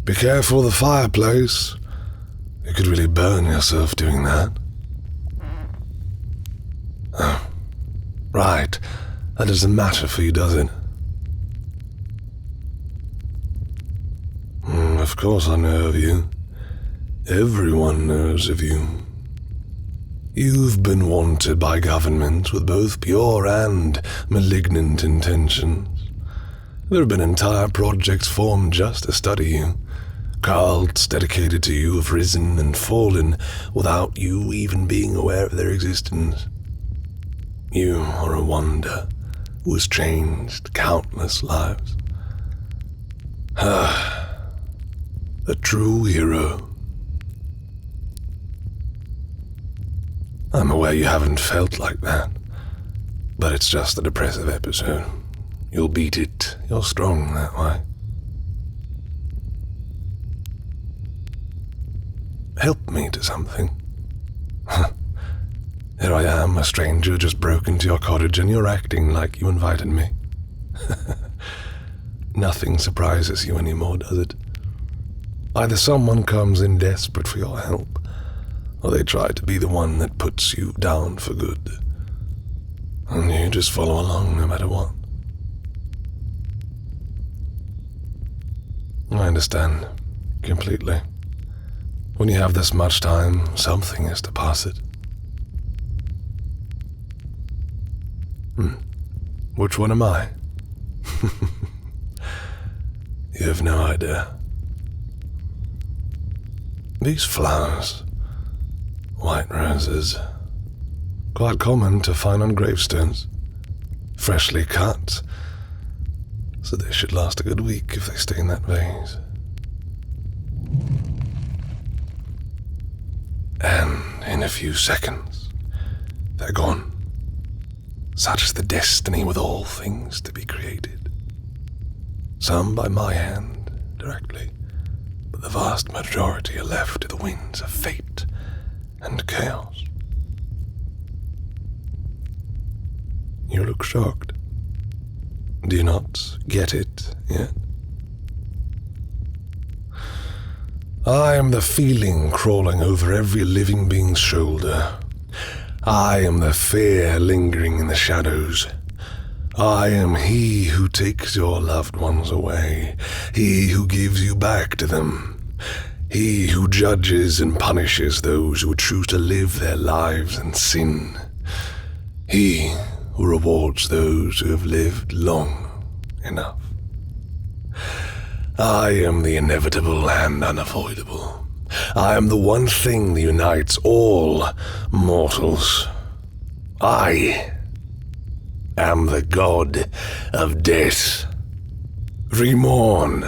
Be careful of the fireplace. You could really burn yourself doing that. Oh, right. That doesn't matter for you, does it? Of course I know of you. Everyone knows of you. You've been wanted by governments with both pure and malignant intentions. There have been entire projects formed just to study you. Cults dedicated to you have risen and fallen without you even being aware of their existence. You are a wonder who has changed countless lives. A true hero. I'm aware you haven't felt like that, but it's just a depressive episode. You'll beat it. You're strong that way. Help me to something. Here I am, a stranger just broke into your cottage and you're acting like you invited me. Nothing surprises you anymore, does it? Either someone comes in desperate for your help, or they try to be the one that puts you down for good. And you just follow along no matter what. I understand, completely. When you have this much time, something is to pass it. Which one am I? You have no idea. These flowers, white roses, quite common to find on gravestones, freshly cut, so they should last a good week if they stay in that vase. And in a few seconds, they're gone. Such is the destiny with all things to be created. Some by my hand, directly, but the vast majority are left to the winds of fate and chaos. You look shocked. Do you not get it yet? I am the feeling crawling over every living being's shoulder. I am the fear lingering in the shadows. I am he who takes your loved ones away, he who gives you back to them, he who judges and punishes those who choose to live their lives in sin, he who rewards those who have lived long enough. I am the inevitable and unavoidable. I am the one thing that unites all mortals. I am the god of death. Remourn.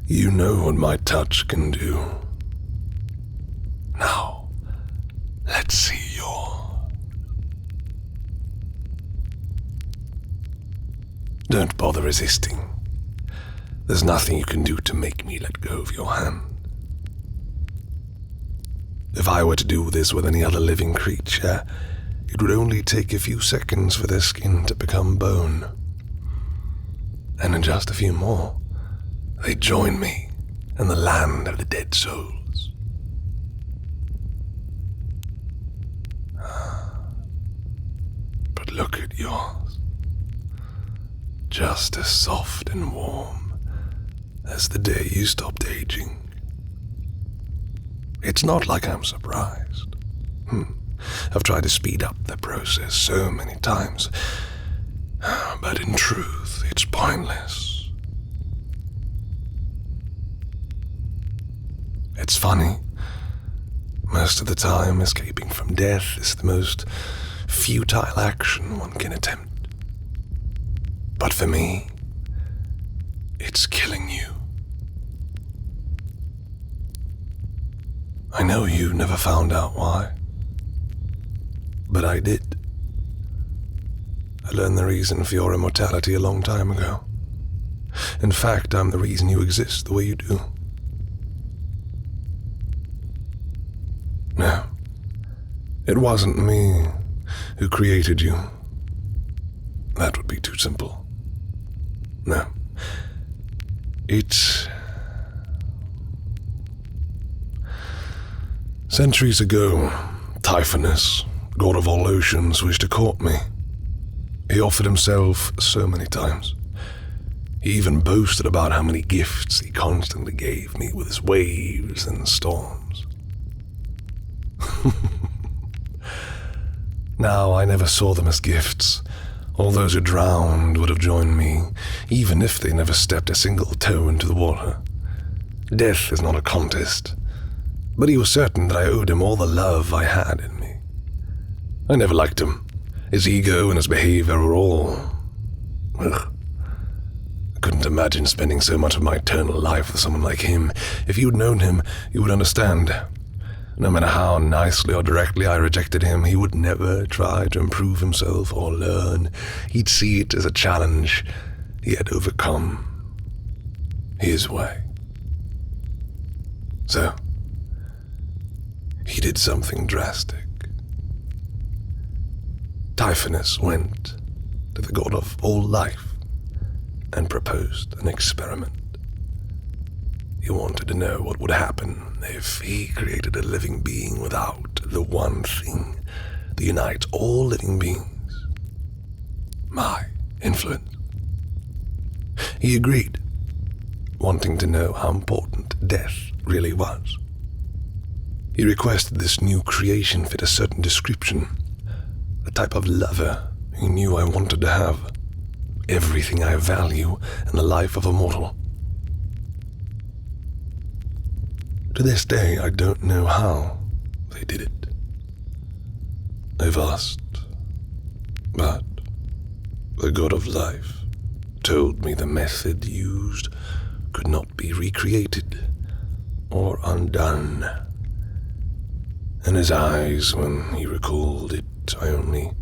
You know what my touch can do. Now, let's see your... Don't bother resisting. There's nothing you can do to make me let go of your hand. If I were to do this with any other living creature, it would only take a few seconds for their skin to become bone. And in just a few more, they'd join me in the land of the dead souls. But look at yours. Just as soft and warm as the day you stopped aging. It's not like I'm surprised. I've tried to speed up the process so many times, but in truth, it's pointless. It's funny. Most of the time, escaping from death is the most futile action one can attempt. But for me, it's killing you. I know you never found out why, but I did. I learned the reason for your immortality a long time ago. In fact, I'm the reason you exist the way you do. No, it wasn't me who created you. That would be too simple. No. It's... Centuries ago, Typhonus, god of all oceans, wished to court me. He offered himself so many times. He even boasted about how many gifts he constantly gave me with his waves and storms. Now, I never saw them as gifts. All those who drowned would have joined me, even if they never stepped a single toe into the water. Death is not a contest, but he was certain that I owed him all the love I had in me. I never liked him. His ego and his behavior were all... Ugh. I couldn't imagine spending so much of my eternal life with someone like him. If you'd known him, you would understand. No matter how nicely or directly I rejected him, he would never try to improve himself or learn. He'd see it as a challenge he had overcome his way. So, he did something drastic. Typhonus went to the god of all life and proposed an experiment. He wanted to know what would happen if he created a living being without the one thing that unites all living beings: my influence. He agreed, wanting to know how important death really was. He requested this new creation fit a certain description, the type of lover he knew I wanted to have, everything I value in the life of a mortal. To this day, I don't know how they did it. I've asked, but the god of life told me the method used could not be recreated or undone. In his eyes, when he recalled it, I only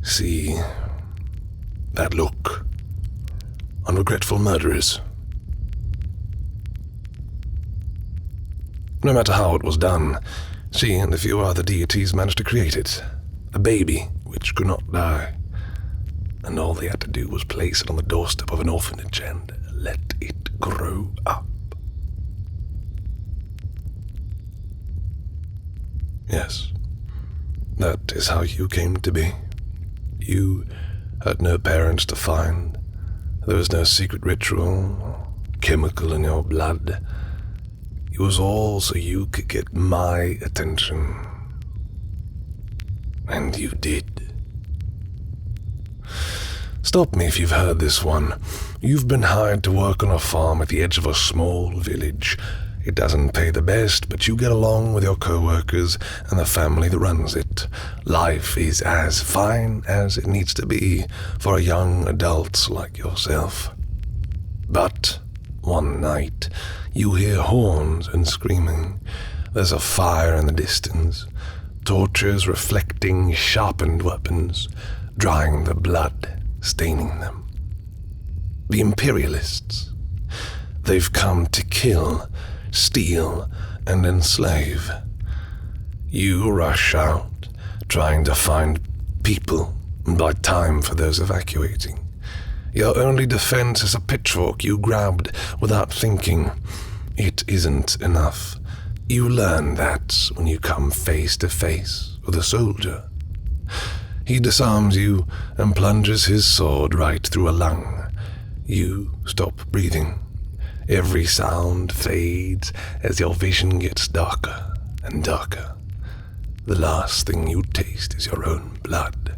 see that look on regretful murderers. No matter how it was done, she and a few other deities managed to create it, a baby which could not die, and all they had to do was place it on the doorstep of an orphanage and let it grow up. Yes, that is how you came to be. You had no parents to find. There was no secret ritual or chemical in your blood. It was all so you could get my attention. And you did. Stop me if you've heard this one. You've been hired to work on a farm at the edge of a small village. It doesn't pay the best, but you get along with your co-workers and the family that runs it. Life is as fine as it needs to be for a young adult like yourself. But one night, you hear horns and screaming. There's a fire in the distance, torches reflecting sharpened weapons, drying the blood, staining them. The imperialists. They've come to kill, steal, and enslave. You rush out, trying to find people and buy time for those evacuating. Your only defense is a pitchfork you grabbed without thinking. It isn't enough. You learn that when you come face to face with a soldier. He disarms you and plunges his sword right through a lung. You stop breathing. Every sound fades as your vision gets darker and darker. The last thing you taste is your own blood.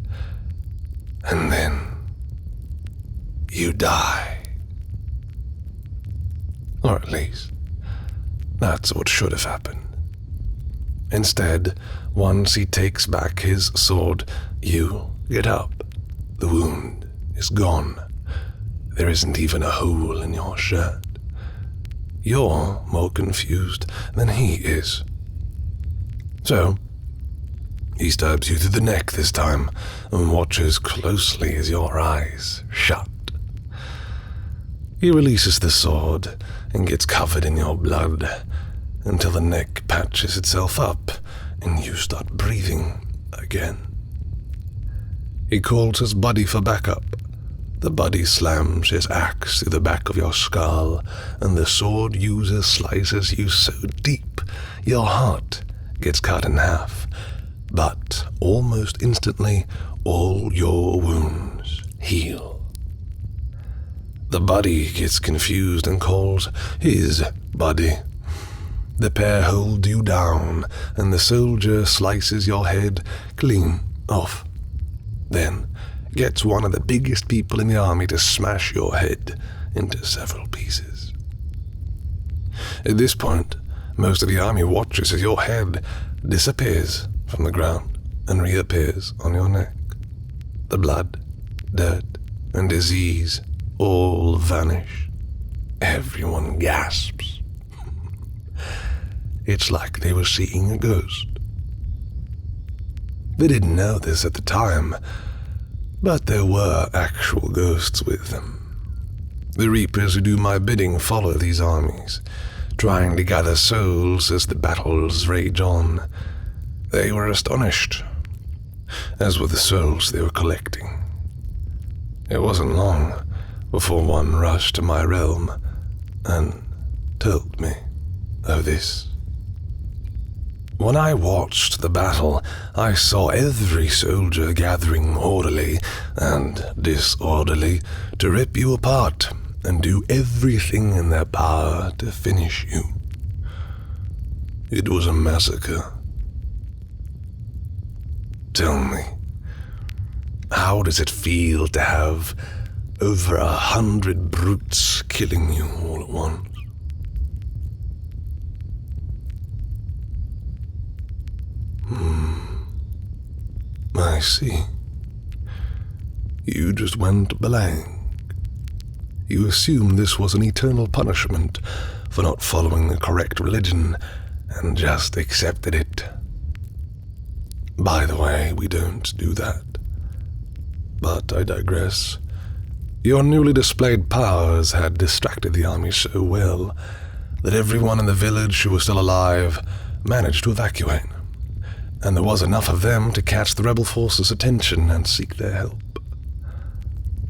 And then you die. Or at least, that's what should have happened. Instead, once he takes back his sword, you get up. The wound is gone. There isn't even a hole in your shirt. You're more confused than he is. So, he stabs you through the neck this time and watches closely as your eyes shut. He releases the sword and gets covered in your blood until the neck patches itself up and you start breathing again. He calls his buddy for backup. The buddy slams his axe through the back of your skull, and the sword user slices you so deep your heart gets cut in half. But almost instantly, all your wounds heal. The buddy gets confused and calls his buddy. The pair hold you down, and the soldier slices your head clean off. Then gets one of the biggest people in the army to smash your head into several pieces. At this point, most of the army watches as your head disappears from the ground and reappears on your neck. The blood, dirt, and disease all vanish. Everyone gasps. It's like they were seeing a ghost. They didn't know this at the time, but there were actual ghosts with them. The reapers who do my bidding follow these armies, trying to gather souls as the battles rage on. They were astonished, as were the souls they were collecting. It wasn't long before one rushed to my realm and told me of this. When I watched the battle, I saw every soldier gathering orderly and disorderly to rip you apart and do everything in their power to finish you. It was a massacre. Tell me, how does it feel to have over 100 brutes killing you all at once? I see. You just went blank. You assumed this was an eternal punishment for not following the correct religion and just accepted it. By the way, we don't do that. But I digress. Your newly displayed powers had distracted the army so well that everyone in the village who was still alive managed to evacuate, and there was enough of them to catch the rebel forces' attention and seek their help.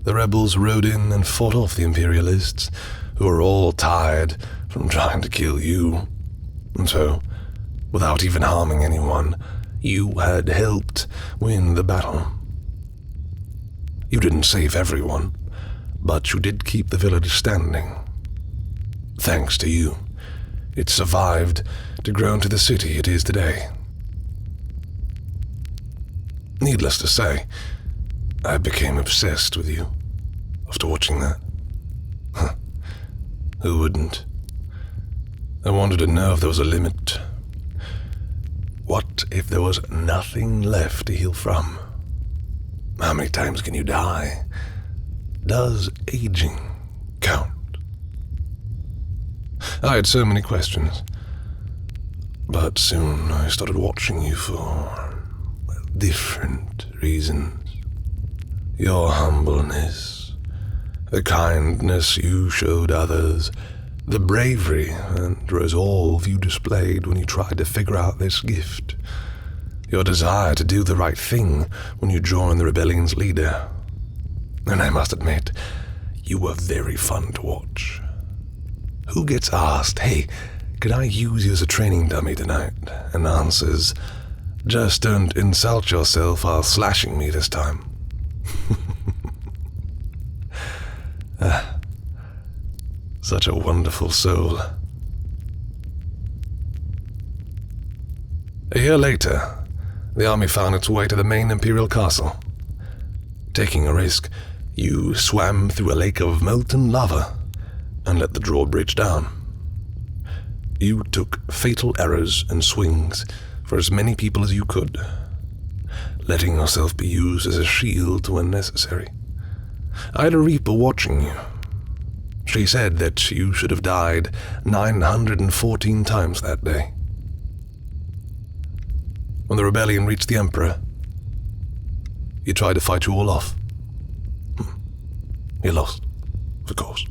The rebels rode in and fought off the Imperialists, who were all tired from trying to kill you. And so, without even harming anyone, you had helped win the battle. You didn't save everyone, but you did keep the village standing. Thanks to you, it survived to grow into the city it is today. Needless to say, I became obsessed with you after watching that. Who wouldn't? I wanted to know if there was a limit. What if there was nothing left to heal from? How many times can you die? Does aging count? I had so many questions, but soon I started watching you for different reasons. Your humbleness, the kindness you showed others, the bravery and resolve you displayed when you tried to figure out this gift, your desire to do the right thing when you joined the rebellion's leader. And I must admit, you were very fun to watch. Who gets asked, "Hey, can I use you as a training dummy tonight?" and answers, "Just don't insult yourself while slashing me this time." Such a wonderful soul. A year later, the army found its way to the main Imperial castle. Taking a risk, you swam through a lake of molten lava and let the drawbridge down. You took fatal errors and swings for as many people as you could, letting yourself be used as a shield when necessary. I had a Reaper watching you. She said that you should have died 914 times that day. When the rebellion reached the Emperor, he tried to fight you all off. He lost, of course.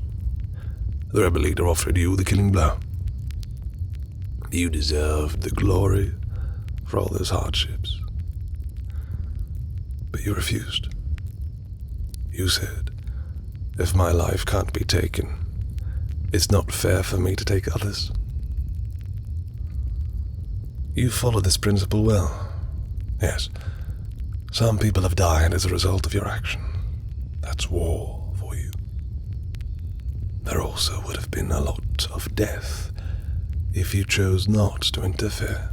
The rebel leader offered you the killing blow. You deserved the glory for all those hardships. But you refused. You said, If my life can't be taken, it's not fair for me to take others. You follow this principle well. Yes, some people have died as a result of your action. That's war for you. There also would have been a lot of death if you chose not to interfere.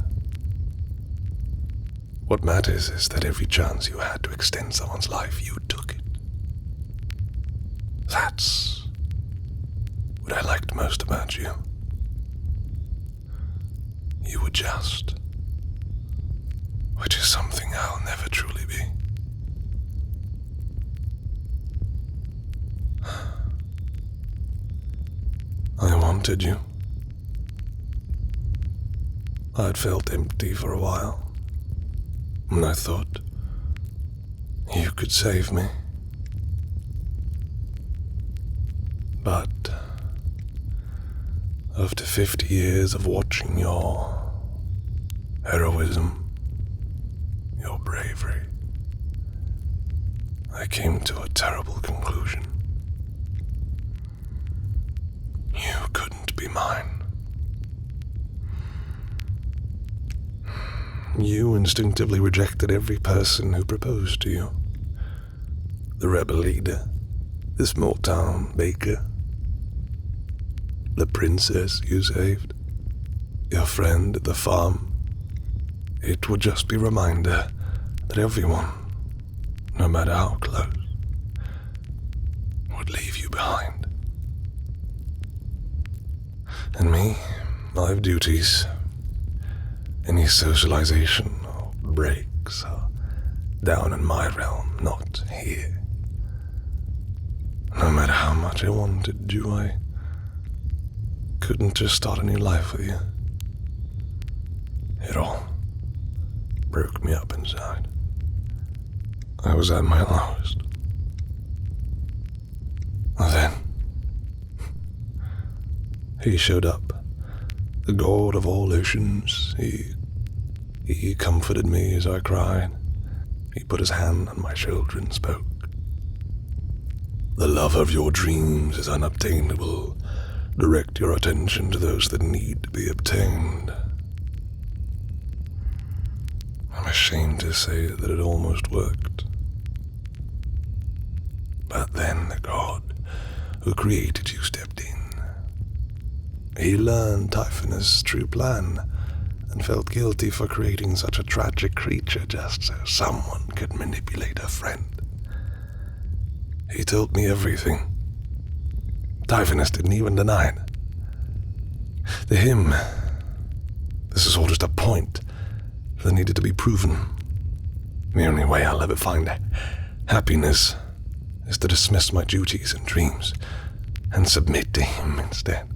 What matters is that every chance you had to extend someone's life, you took it. That's what I liked most about you. You were just, which is something I'll never truly be. I wanted you. I'd felt empty for a while, and I thought you could save me. But after 50 years of watching your heroism, your bravery, I came to a terrible conclusion. You couldn't be mine. You instinctively rejected every person who proposed to you. The rebel leader, the small-town baker, the princess you saved, your friend at the farm. It would just be a reminder that everyone, no matter how close, would leave you behind. And me, I have duties. Any socialization or breaks are down in my realm, not here. No matter how much I wanted you, I couldn't just start a new life with you. It all broke me up inside. I was at my lowest. Then he showed up, the god of all oceans. He comforted me as I cried. He put his hand on my shoulder and spoke. The love of your dreams is unobtainable. Direct your attention to those that need to be obtained. I'm ashamed to say that it almost worked. But then the god who created you stepped in. He learned Typhonus' true plan and felt guilty for creating such a tragic creature just so someone could manipulate a friend. He told me everything. Typhonus didn't even deny it. To him, this is all just a point that needed to be proven. The only way I'll ever find happiness is to dismiss my duties and dreams and submit to him instead.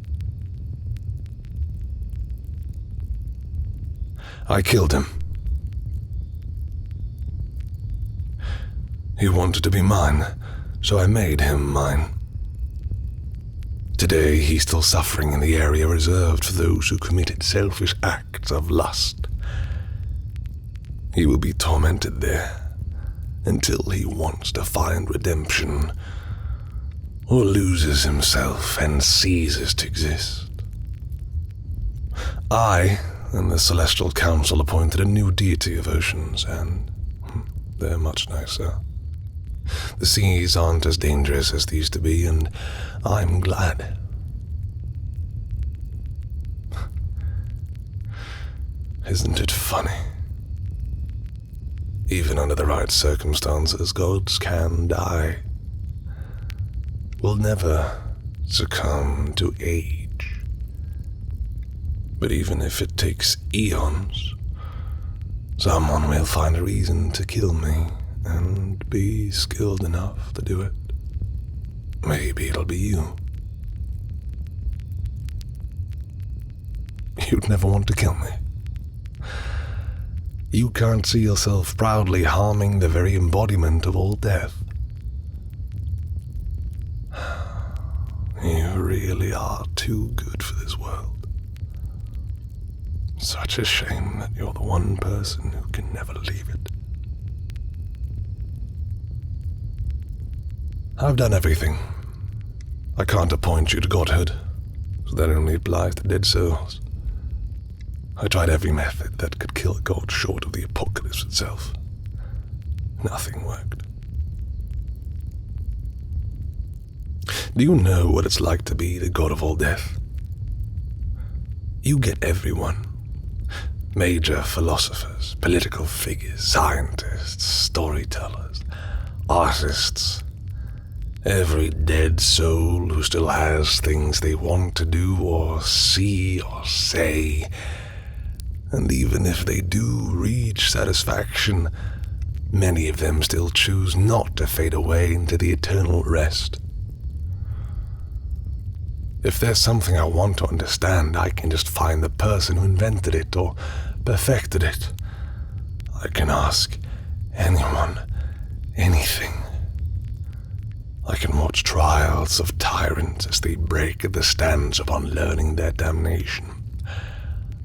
I killed him. He wanted to be mine, so I made him mine. Today, he's still suffering in the area reserved for those who committed selfish acts of lust. He will be tormented there until he wants to find redemption or loses himself and ceases to exist. I and the Celestial Council appointed a new deity of oceans, and they're much nicer. The seas aren't as dangerous as they used to be, and I'm glad. Isn't it funny? Even under the right circumstances, gods can die. We'll never succumb to age. But even if it takes eons, someone will find a reason to kill me and be skilled enough to do it. Maybe it'll be you. You'd never want to kill me. You can't see yourself proudly harming the very embodiment of all death. You really are too good for this world. Such a shame that you're the one person who can never leave it. I've done everything. I can't appoint you to godhood, so that only applies to dead souls. I tried every method that could kill a god short of the apocalypse itself. Nothing worked. Do you know what it's like to be the god of all death? You get everyone. Major philosophers, political figures, scientists, storytellers, artists. Every dead soul who still has things they want to do or see or say. And even if they do reach satisfaction, many of them still choose not to fade away into the eternal rest. If there's something I want to understand, I can just find the person who invented it or perfected it. I can ask anyone, anything. I can watch trials of tyrants as they break the stands upon learning their damnation.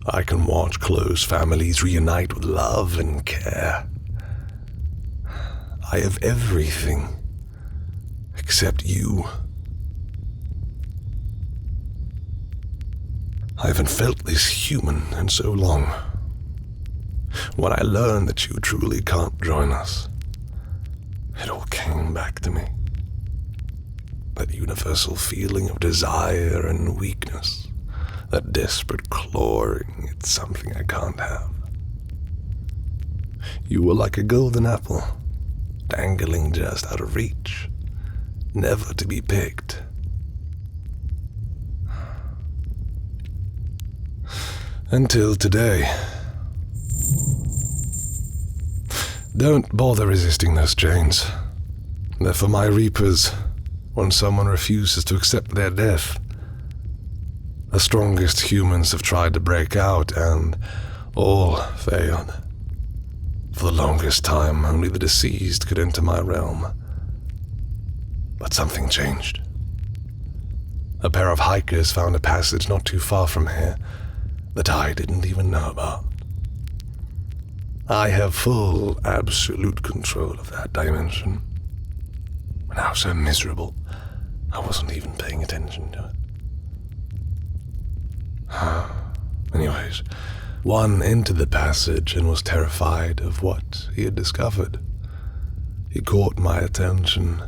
I can watch close families reunite with love and care. I have everything except you. I haven't felt this human in so long. When I learned that you truly can't join us, it all came back to me. That universal feeling of desire and weakness, that desperate clawing at something I can't have. You were like a golden apple, dangling just out of reach, never to be picked. Until today. Don't bother resisting those chains. They're for my reapers when someone refuses to accept their death. The strongest humans have tried to break out and all failed. For the longest time, only the deceased could enter my realm. But something changed. A pair of hikers found a passage not too far from here that I didn't even know about. I have full, absolute control of that dimension. And I was so miserable, I wasn't even paying attention to it. Anyways, one entered the passage and was terrified of what he had discovered. He caught my attention.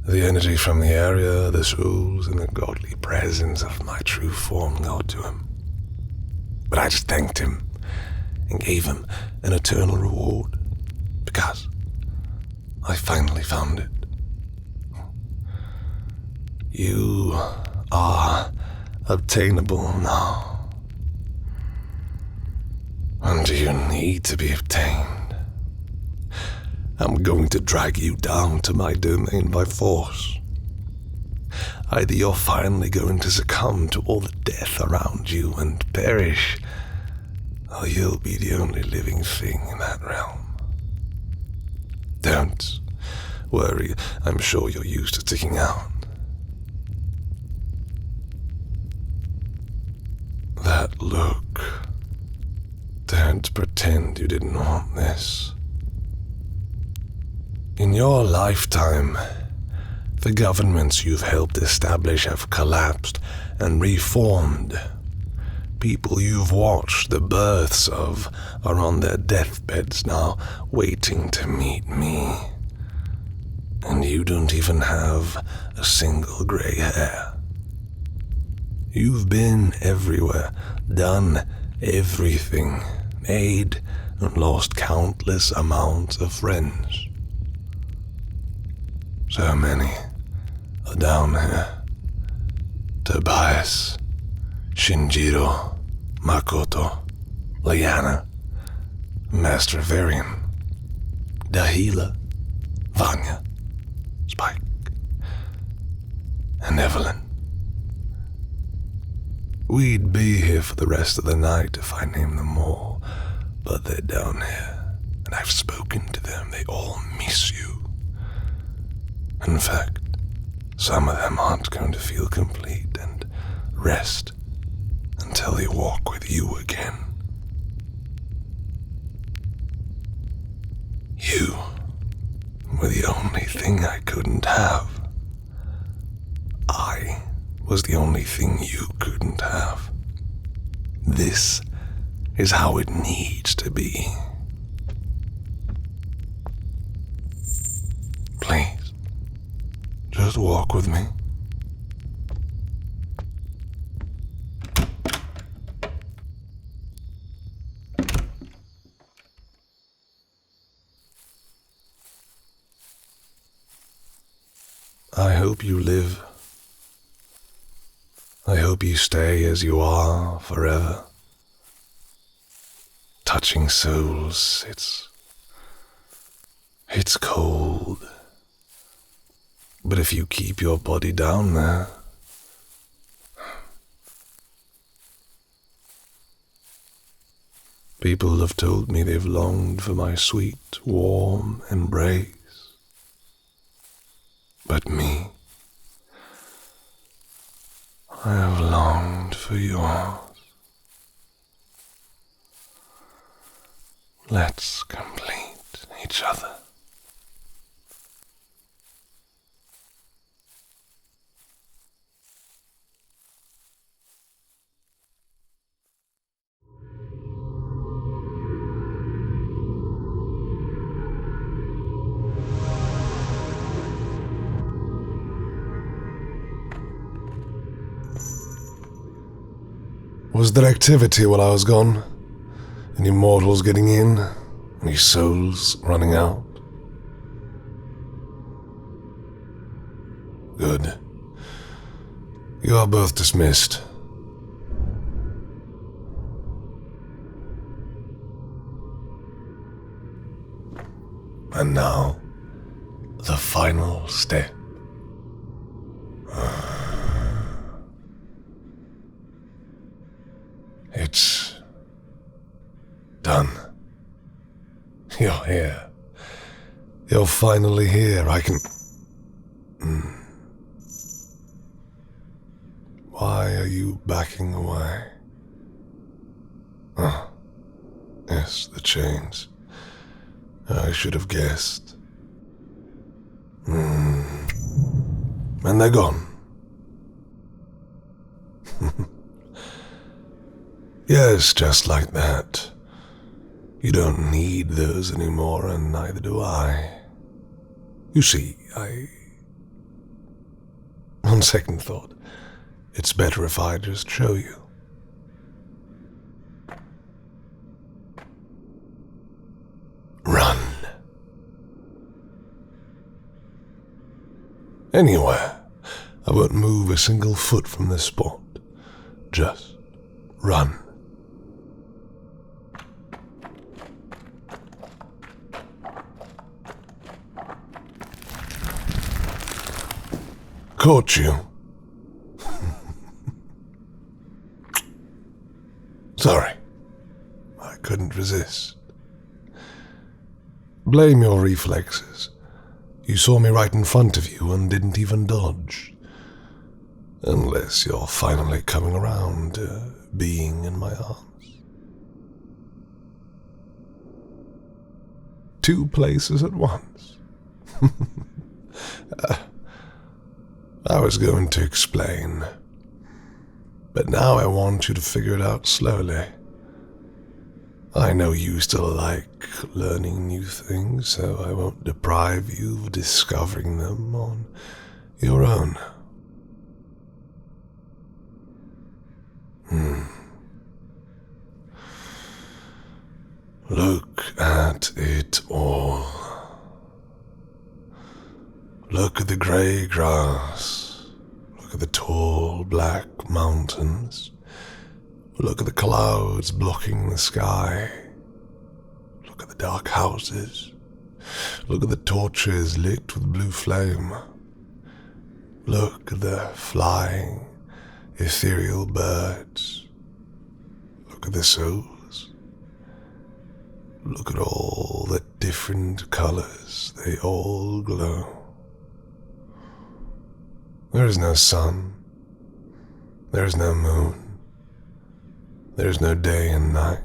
The energy from the area, the souls, and the godly presence of my true form got to him. But I just thanked him and gave him an eternal reward because I finally found it. You are obtainable now. And you need to be obtained. I'm going to drag you down to my domain by force. Either you're finally going to succumb to all the death around you and perish, or you'll be the only living thing in that realm. Don't worry, I'm sure you're used to sticking out. That look. Don't pretend you didn't want this. In your lifetime, the governments you've helped establish have collapsed and reformed. People you've watched the births of are on their deathbeds now, waiting to meet me. And you don't even have a single gray hair. You've been everywhere, done everything, made and lost countless amounts of friends. So many are down here. Tobias, Shinjiro, Makoto, Liana, Master Varian, Dahila, Vanya, Spike, and Evelyn. We'd be here for the rest of the night if I named them all, but they're down here, and I've spoken to them. They all miss you. In fact, some of them aren't going to feel complete and rest until they walk with you again. You were the only thing I couldn't have. was the only thing you couldn't have. This is how it needs to be. Please, just walk with me. I hope you live. I hope you stay as you are forever. Touching souls, it's cold. But if you keep your body down there, people have told me they've longed for my sweet, warm embrace. But me, I have longed for yours. Let's complete each other. Was there activity while I was gone? Any mortals getting in? Any souls running out? Good. You are both dismissed. And now, the final step. It's done. You're here. You're finally here. I can... Why are you backing away? Oh, yes, the chains. I should have guessed. And they're gone. Yes, just like that. You don't need those anymore, and neither do I. You see, on second thought, it's better if I just show you. Run. Anywhere. I won't move a single foot from this spot. Just run. Caught you. Sorry. I couldn't resist. Blame your reflexes. You saw me right in front of you and didn't even dodge. Unless you're finally coming around to being in my arms. 2 places at once. I was going to explain, but now I want you to figure it out slowly. I know you still like learning new things, so I won't deprive you of discovering them on your own. Look at it all. Look at the grey grass. Look at the tall black mountains. Look at the clouds blocking the sky. Look at the dark houses. Look at the torches lit with blue flame. Look at the flying, ethereal birds. Look at the souls. Look at all the different colors. They all glow. There is no sun. There is no moon. There is no day and night.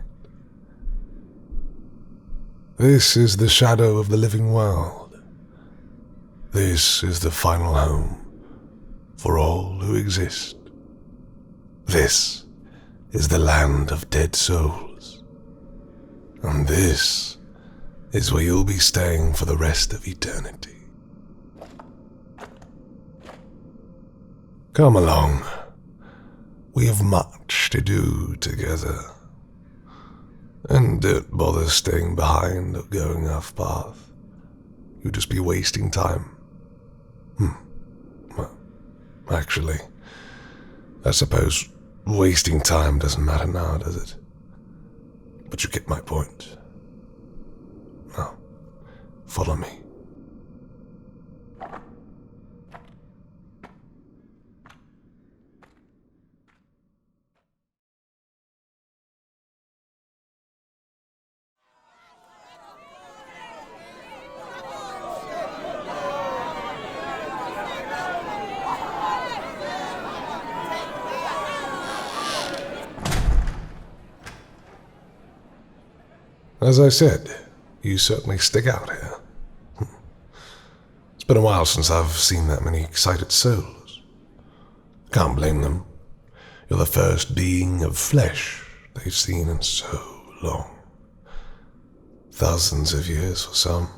This is the shadow of the living world. This is the final home for all who exist. This is the land of dead souls, and this is where you'll be staying for the rest of eternity. Come along. We have much to do together. And don't bother staying behind or going off path. You'll just be wasting time. Well, actually, I suppose wasting time doesn't matter now, does it? But you get my point. Now, follow me. As I said, you certainly stick out here. It's been a while since I've seen that many excited souls. Can't blame them. You're the first being of flesh they've seen in so long. Thousands of years for some.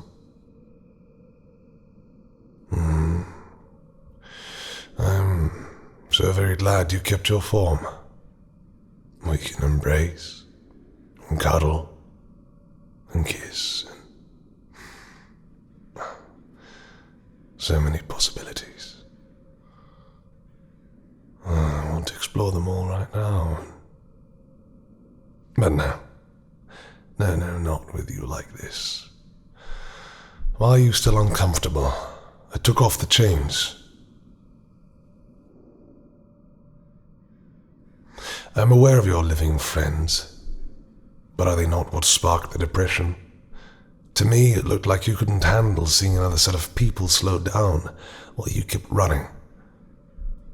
I'm so very glad you kept your form. We can embrace and cuddle and kiss, and so many possibilities. I want to explore them all right now. But no, not with you like this. Why are you still uncomfortable? I took off the chains. I'm aware of your living friends. But are they not what sparked the depression? To me, it looked like you couldn't handle seeing another set of people slow down while you kept running.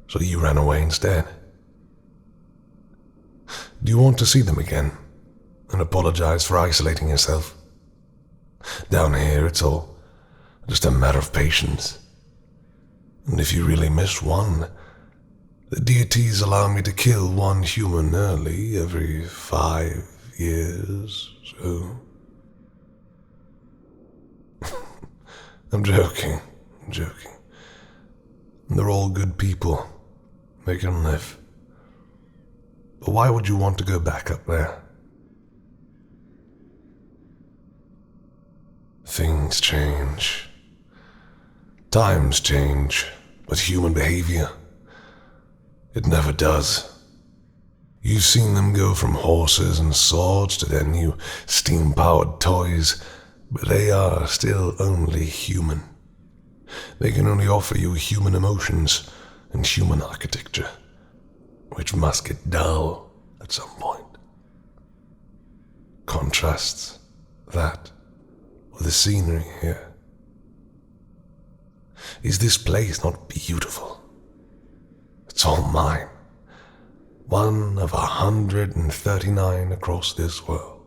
So you ran away instead. Do you want to see them again and apologize for isolating yourself? Down here, it's all just a matter of patience. And if you really miss one, the deities allow me to kill one human early every 5 years, so... I'm joking. They're all good people. They can live. But why would you want to go back up there? Things change. Times change, but human behavior, it never does. You've seen them go from horses and swords to their new steam-powered toys, but they are still only human. They can only offer you human emotions and human architecture, which must get dull at some point. Contrasts that with the scenery here. Is this place not beautiful? It's all mine. One of 139 across this world.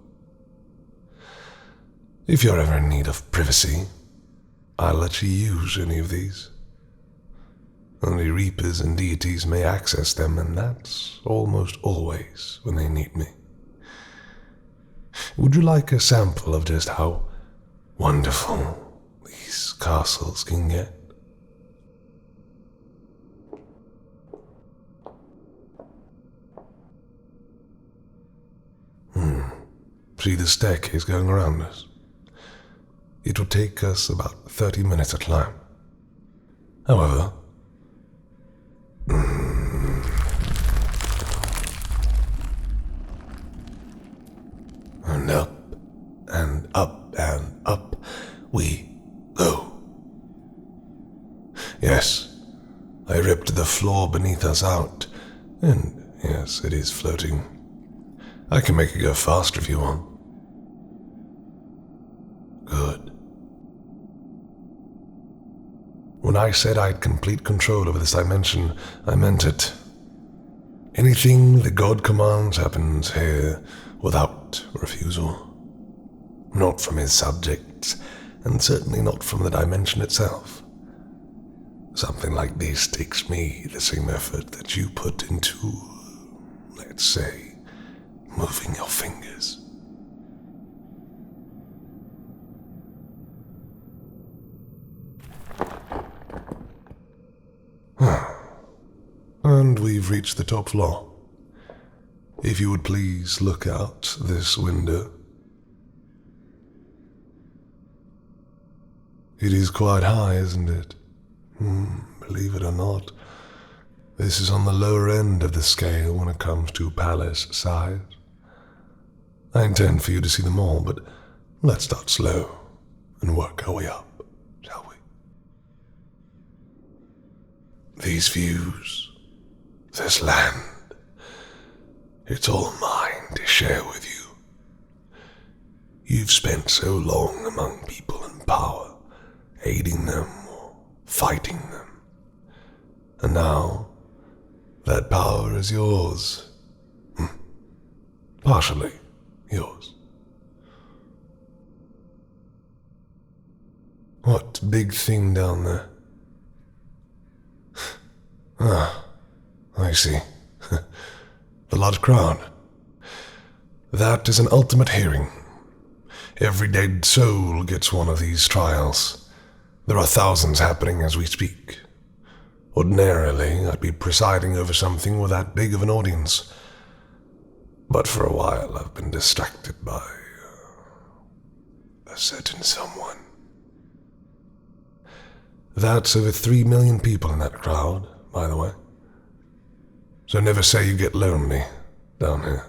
If you're ever in need of privacy, I'll let you use any of these. Only reapers and deities may access them, and that's almost always when they need me. Would you like a sample of just how wonderful these castles can get? See the staircase going around us? It would take us about 30 minutes to climb. However, and up, and up, and up we go. Yes, I ripped the floor beneath us out, and yes, it is floating. I can make it go faster if you want. Good. When I said I had complete control over this dimension, I meant it. Anything the God commands happens here without refusal. Not from his subjects, and certainly not from the dimension itself. Something like this takes me the same effort that you put into, let's say, moving your fingers. And we've reached the top floor. If you would please look out this window. It is quite high, isn't it? Believe it or not, this is on the lower end of the scale when it comes to palace size. I intend for you to see them all, but let's start slow and work our way up, shall we? These views, this land, it's all mine to share with you. You've spent so long among people in power, aiding them or fighting them. And now, that power is yours. Partially yours. What big thing down there? I see. The large crowd. That is an ultimate hearing. Every dead soul gets one of these trials. There are thousands happening as we speak. Ordinarily, I'd be presiding over something with that big of an audience. But for a while, I've been distracted by a certain someone. That's over 3 million people in that crowd, by the way. So never say you get lonely down here,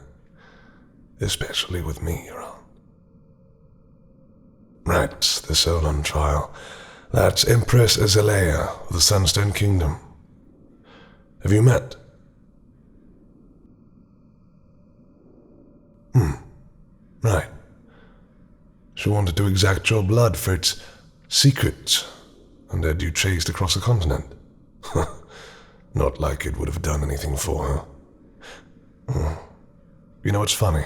especially with me around. Right, the soul on trial. That's Empress Azalea of the Sunstone Kingdom. Have you met? Right. She wanted to exact your blood for its secrets, and had you chased across the continent. Not like it would have done anything for her. You know what's funny?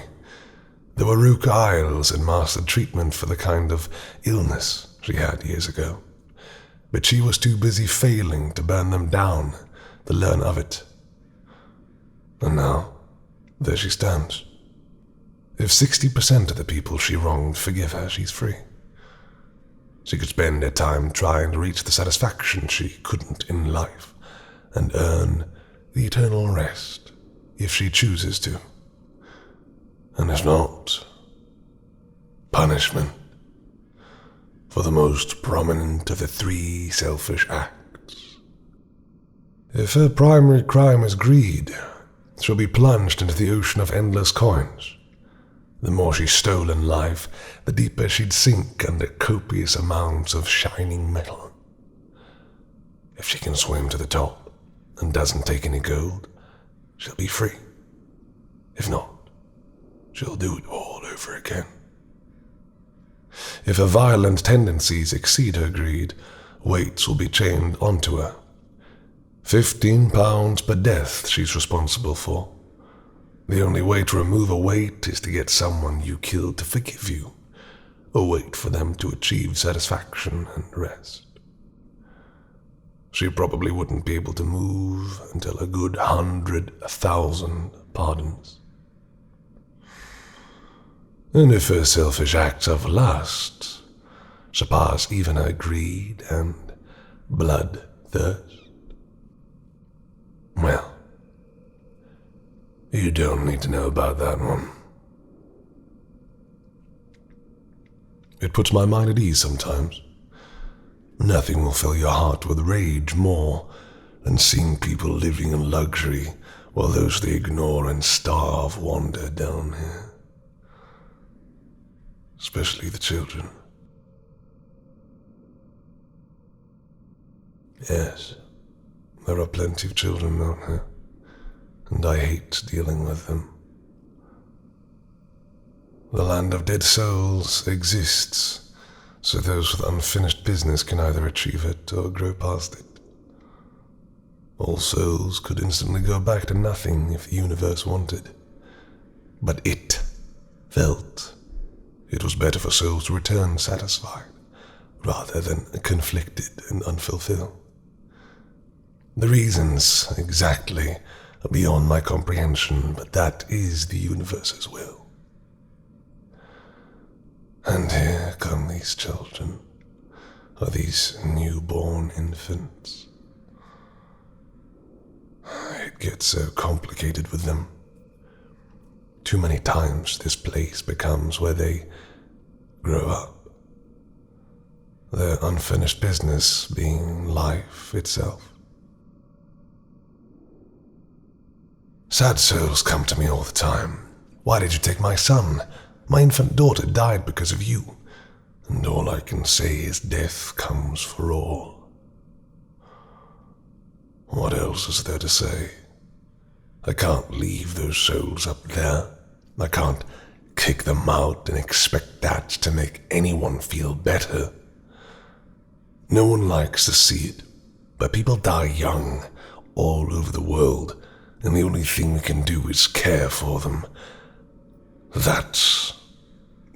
The Waruka Isles had mastered treatment for the kind of illness she had years ago, but she was too busy failing to burn them down to learn of it. And now, there she stands. If 60% of the people she wronged forgive her, she's free. She could spend her time trying to reach the satisfaction she couldn't in life, and earn the eternal rest if she chooses to. And if not, punishment for the most prominent of the 3 selfish acts. If her primary crime is greed, she'll be plunged into the ocean of endless coins. The more she stole in life, the deeper she'd sink under copious amounts of shining metal. If she can swim to the top and doesn't take any gold, she'll be free. If not, she'll do it all over again. If her violent tendencies exceed her greed, weights will be chained onto her. 15 pounds per death she's responsible for. The only way to remove a weight is to get someone you killed to forgive you, or wait for them to achieve satisfaction and rest. She probably wouldn't be able to move until a good 100,000 pardons. And if her selfish acts of lust surpass even her greed and bloodthirst, well, you don't need to know about that one. It puts my mind at ease sometimes. Nothing will fill your heart with rage more than seeing people living in luxury while those they ignore and starve wander down here. Especially the children. Yes, there are plenty of children down here, and I hate dealing with them. The land of dead souls exists, so those with unfinished business can either achieve it or grow past it. All souls could instantly go back to nothing if the universe wanted. But it felt it was better for souls to return satisfied, rather than conflicted and unfulfilled. The reasons exactly are beyond my comprehension, but that is the universe's will. And here come these children, or these newborn infants. It gets so complicated with them. Too many times this place becomes where they grow up. Their unfinished business being life itself. Sad souls come to me all the time. Why did you take my son? My infant daughter died because of you. And all I can say is death comes for all. What else is there to say? I can't leave those souls up there. I can't kick them out and expect that to make anyone feel better. No one likes to see it, but people die young all over the world, and the only thing we can do is care for them. That's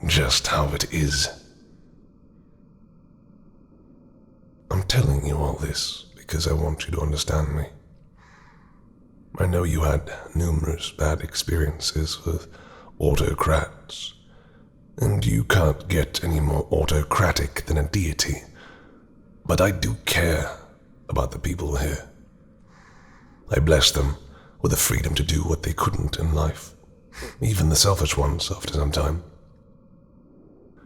just how it is. I'm telling you all this because I want you to understand me. I know you had numerous bad experiences with autocrats, and you can't get any more autocratic than a deity. But I do care about the people here. I bless them with the freedom to do what they couldn't in life, even the selfish ones after some time.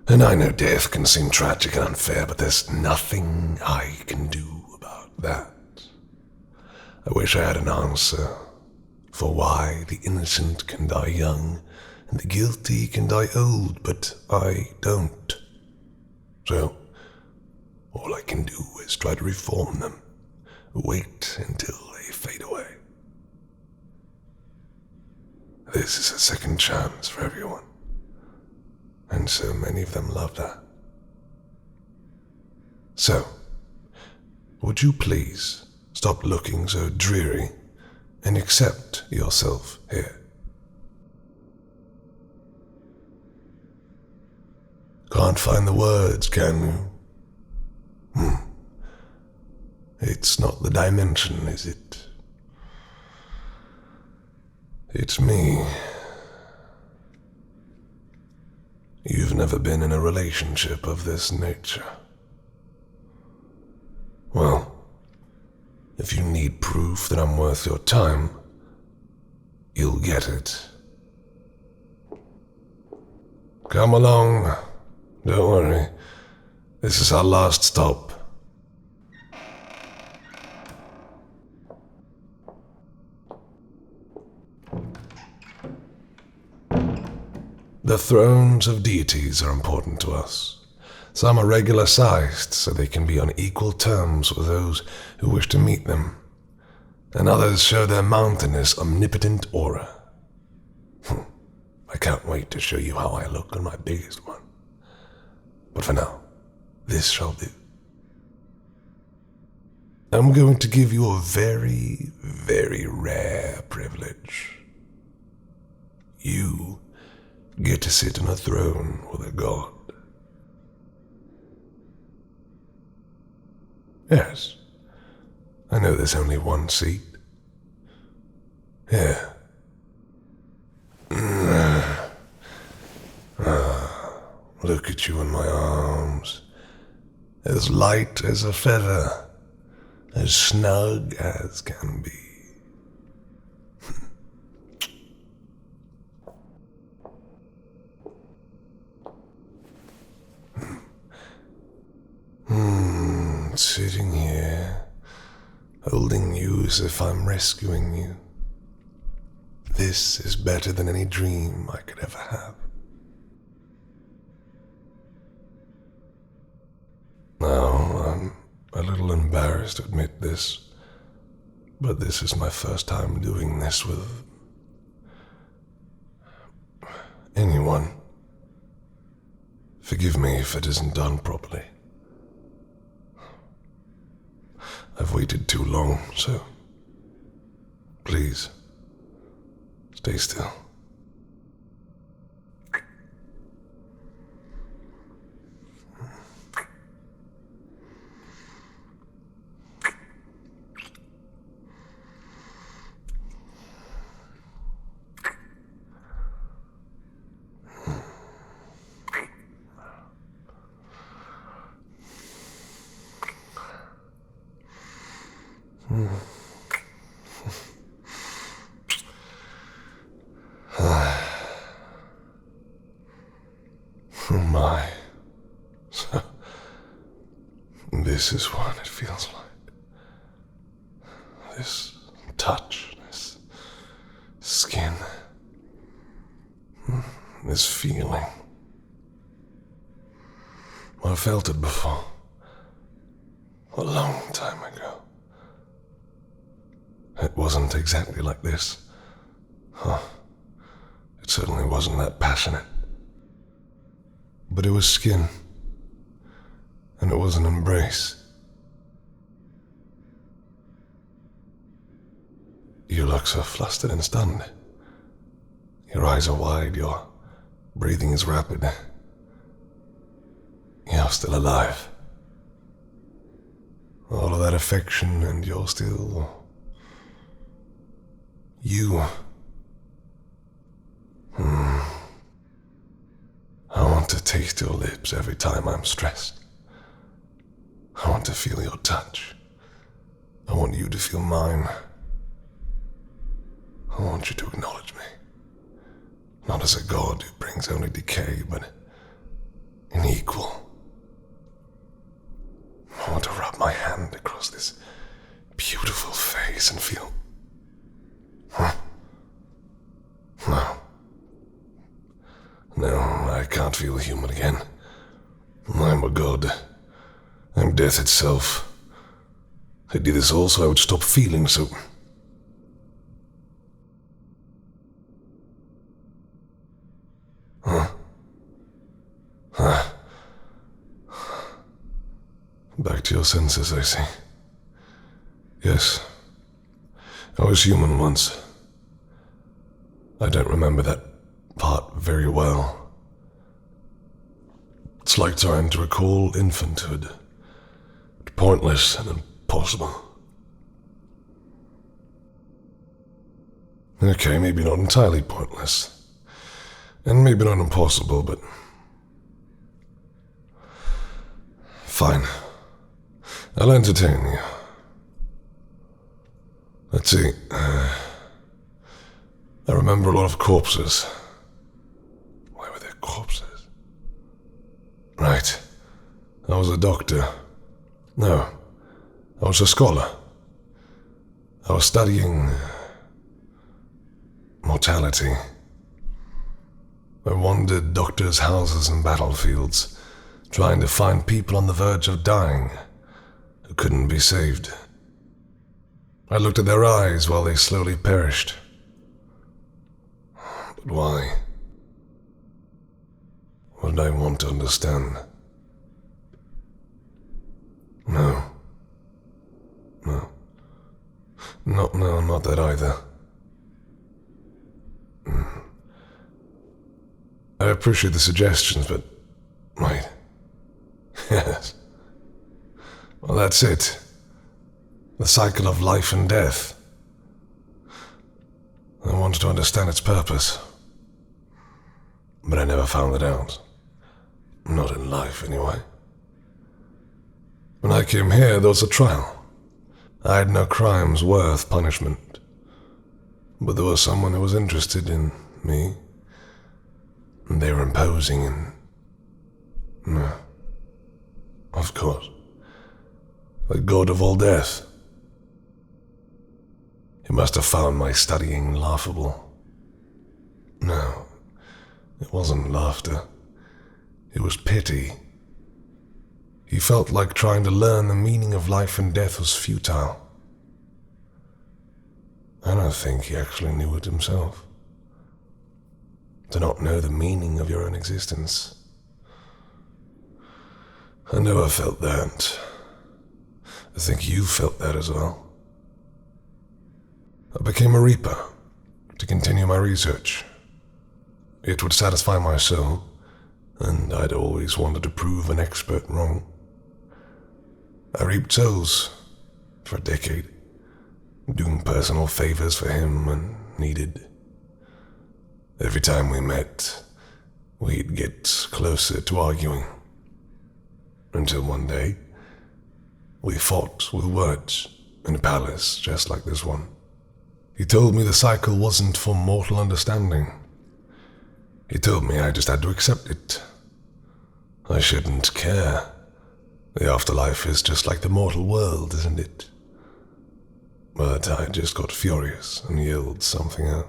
And I know death can seem tragic and unfair, but there's nothing I can do about that. I wish I had an answer for why the innocent can die young and the guilty can die old, but I don't. So, all I can do is try to reform them, wait until they fade away. This is a second chance for everyone, and so many of them love that. So, would you please stop looking so dreary and accept yourself here? Can't find the words, can you? It's not the dimension, is it? It's me. You've never been in a relationship of this nature. Well, if you need proof that I'm worth your time, you'll get it. Come along. Don't worry. This is our last stop. The thrones of deities are important to us. Some are regular-sized, so they can be on equal terms with those who wish to meet them, and others show their mountainous, omnipotent aura. I can't wait to show you how I look on my biggest one. But for now, this shall do. I'm going to give you a very, very rare privilege. You get to sit on a throne with a god. Yes, I know there's only one seat. Here. Look at you in my arms. As light as a feather. As snug as can be. Sitting here, holding you as if I'm rescuing you. This is better than any dream I could ever have. Now, I'm a little embarrassed to admit this, but this is my first time doing this with anyone. Forgive me if it isn't done properly. I've waited too long, so please, stay still. Oh my. So, this is what it feels like. This touch, this skin, this feeling. I felt it before, a long time ago. It wasn't exactly like this. It certainly wasn't that passionate. But it was skin, and it was an embrace. You look so flustered and stunned. Your eyes are wide, your breathing is rapid. You're still alive. All of that affection, and you're still... you. I want to taste your lips every time I'm stressed. I want to feel your touch. I want you to feel mine. I want you to acknowledge me. Not as a god who brings only decay, but an equal. I want to rub my hand across this beautiful face and feel... No, I can't feel human again. I'm a god. I'm death itself. I did this all so I would stop feeling so... Back to your senses, I see. Yes, I was human once. I don't remember that part very well. It's like trying to recall infanthood. Pointless and impossible. Okay, maybe not entirely pointless. And maybe not impossible, but... fine. I'll entertain you. Let's see. I remember a lot of corpses. Why were there corpses? Right. I was a doctor. No. I was a scholar. I was studying... mortality. I wandered doctors' houses and battlefields, trying to find people on the verge of dying who couldn't be saved. I looked at their eyes while they slowly perished. But why? What did I want to understand? No. Not that either. I appreciate the suggestions, but... wait. Yes. Well, that's it. The cycle of life and death. I wanted to understand its purpose. But I never found it out. Not in life, anyway. When I came here, there was a trial. I had no crimes worth punishment. But there was someone who was interested in me. And they were imposing and... no. Of course. The god of all death. He must have found my studying laughable. No, it wasn't laughter. It was pity. He felt like trying to learn the meaning of life and death was futile. I don't think he actually knew it himself. To not know the meaning of your own existence. I never felt that. I think you felt that as well. I became a reaper to continue my research. It would satisfy my soul, and I'd always wanted to prove an expert wrong. I reaped souls for a decade, doing personal favors for him when needed. Every time we met, we'd get closer to arguing. Until one day, we fought with words in a palace just like this one. He told me the cycle wasn't for mortal understanding. He told me I just had to accept it. I shouldn't care. The afterlife is just like the mortal world, isn't it? But I just got furious and yelled something out.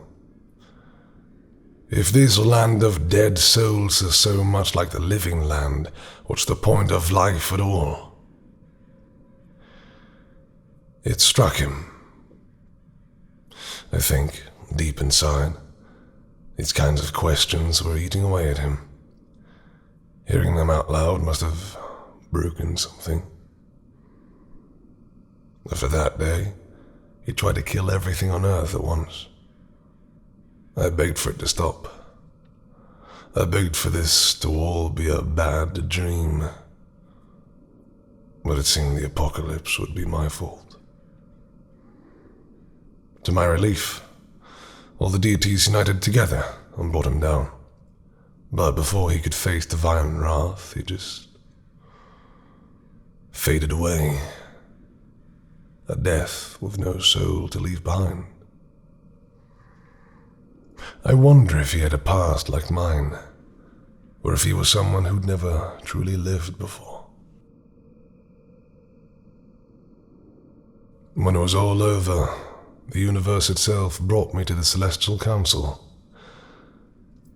If this land of dead souls is so much like the living land, what's the point of life at all? It struck him. I think, deep inside, these kinds of questions were eating away at him. Hearing them out loud must have broken something. After that day, he tried to kill everything on Earth at once. I begged for it to stop. I begged for this to all be a bad dream. But it seemed the apocalypse would be my fault. To my relief, all the deities united together and brought him down. But before he could face divine wrath, he just faded away. A death with no soul to leave behind. I wonder if he had a past like mine, or if he was someone who'd never truly lived before. When it was all over, the universe itself brought me to the Celestial Council.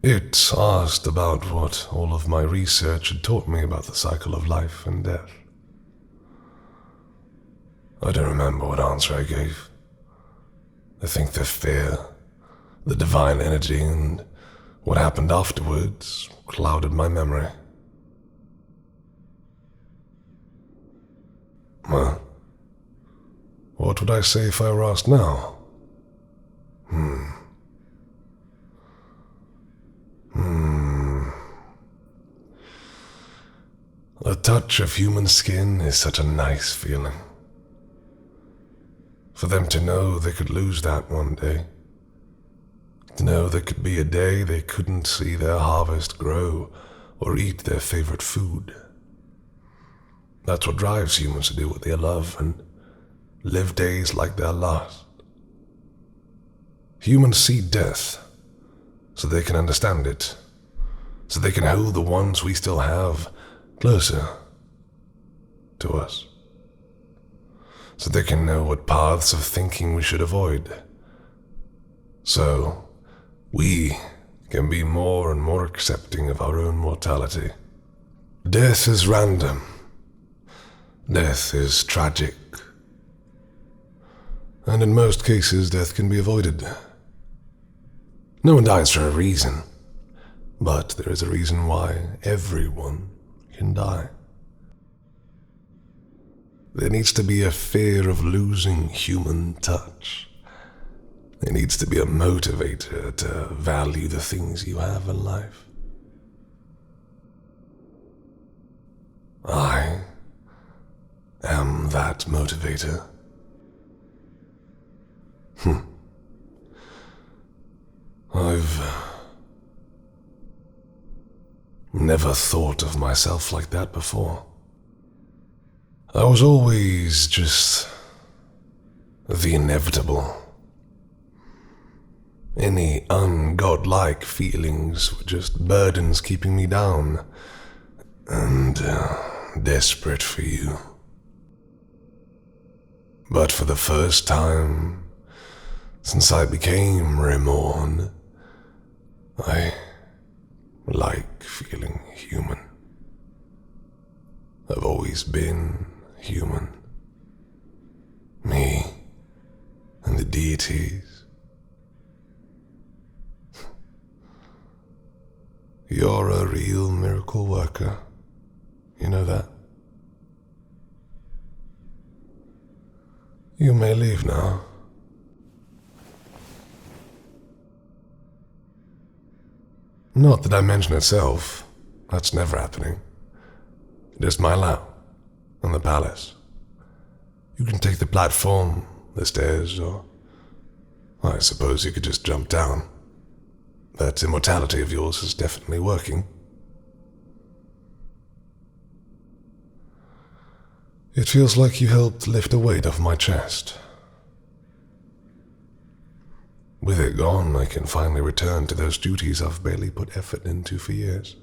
It asked about what all of my research had taught me about the cycle of life and death. I don't remember what answer I gave. I think the fear, the divine energy, and what happened afterwards clouded my memory. Well, what would I say if I were asked now? A touch of human skin is such a nice feeling. For them to know they could lose that one day. To know there could be a day they couldn't see their harvest grow or eat their favorite food. That's what drives humans to do what they love and live days like their last. Humans see death so they can understand it, so they can hold the ones we still have closer to us, so they can know what paths of thinking we should avoid, so we can be more and more accepting of our own mortality. Death is random. Death is tragic. And in most cases, death can be avoided. No one dies for a reason, but there is a reason why everyone can die. There needs to be a fear of losing human touch. There needs to be a motivator to value the things you have in life. I am that motivator. I've never thought of myself like that before. I was always just the inevitable. Any ungodlike feelings were just burdens keeping me down and desperate for you. But for the first time since I became Reborn, I like feeling human. I've always been human. Me and the deities. You're a real miracle worker. You know that? You may leave now. Not that I mention itself. That's never happening. Just my lap and the palace. You can take the platform, the stairs, or I suppose you could just jump down. That immortality of yours is definitely working. It feels like you helped lift a weight off my chest. With it gone, I can finally return to those duties I've barely put effort into for years.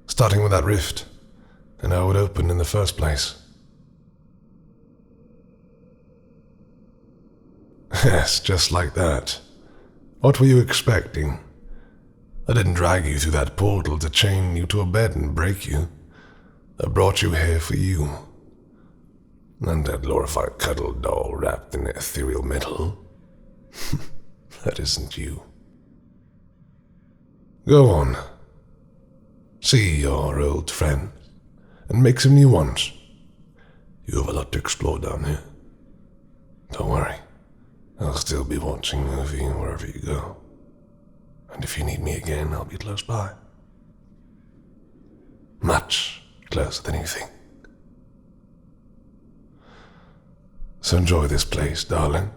Starting with that rift, and how it opened in the first place. Yes, just like that. What were you expecting? I didn't drag you through that portal to chain you to a bed and break you. I brought you here for you. And that glorified cuddle doll wrapped in ethereal metal. That isn't you. Go on. See your old friends, and make some new ones. You have a lot to explore down here. Don't worry, I'll still be watching over you wherever you go. And if you need me again, I'll be close by. Much closer than you think. So enjoy this place, darling.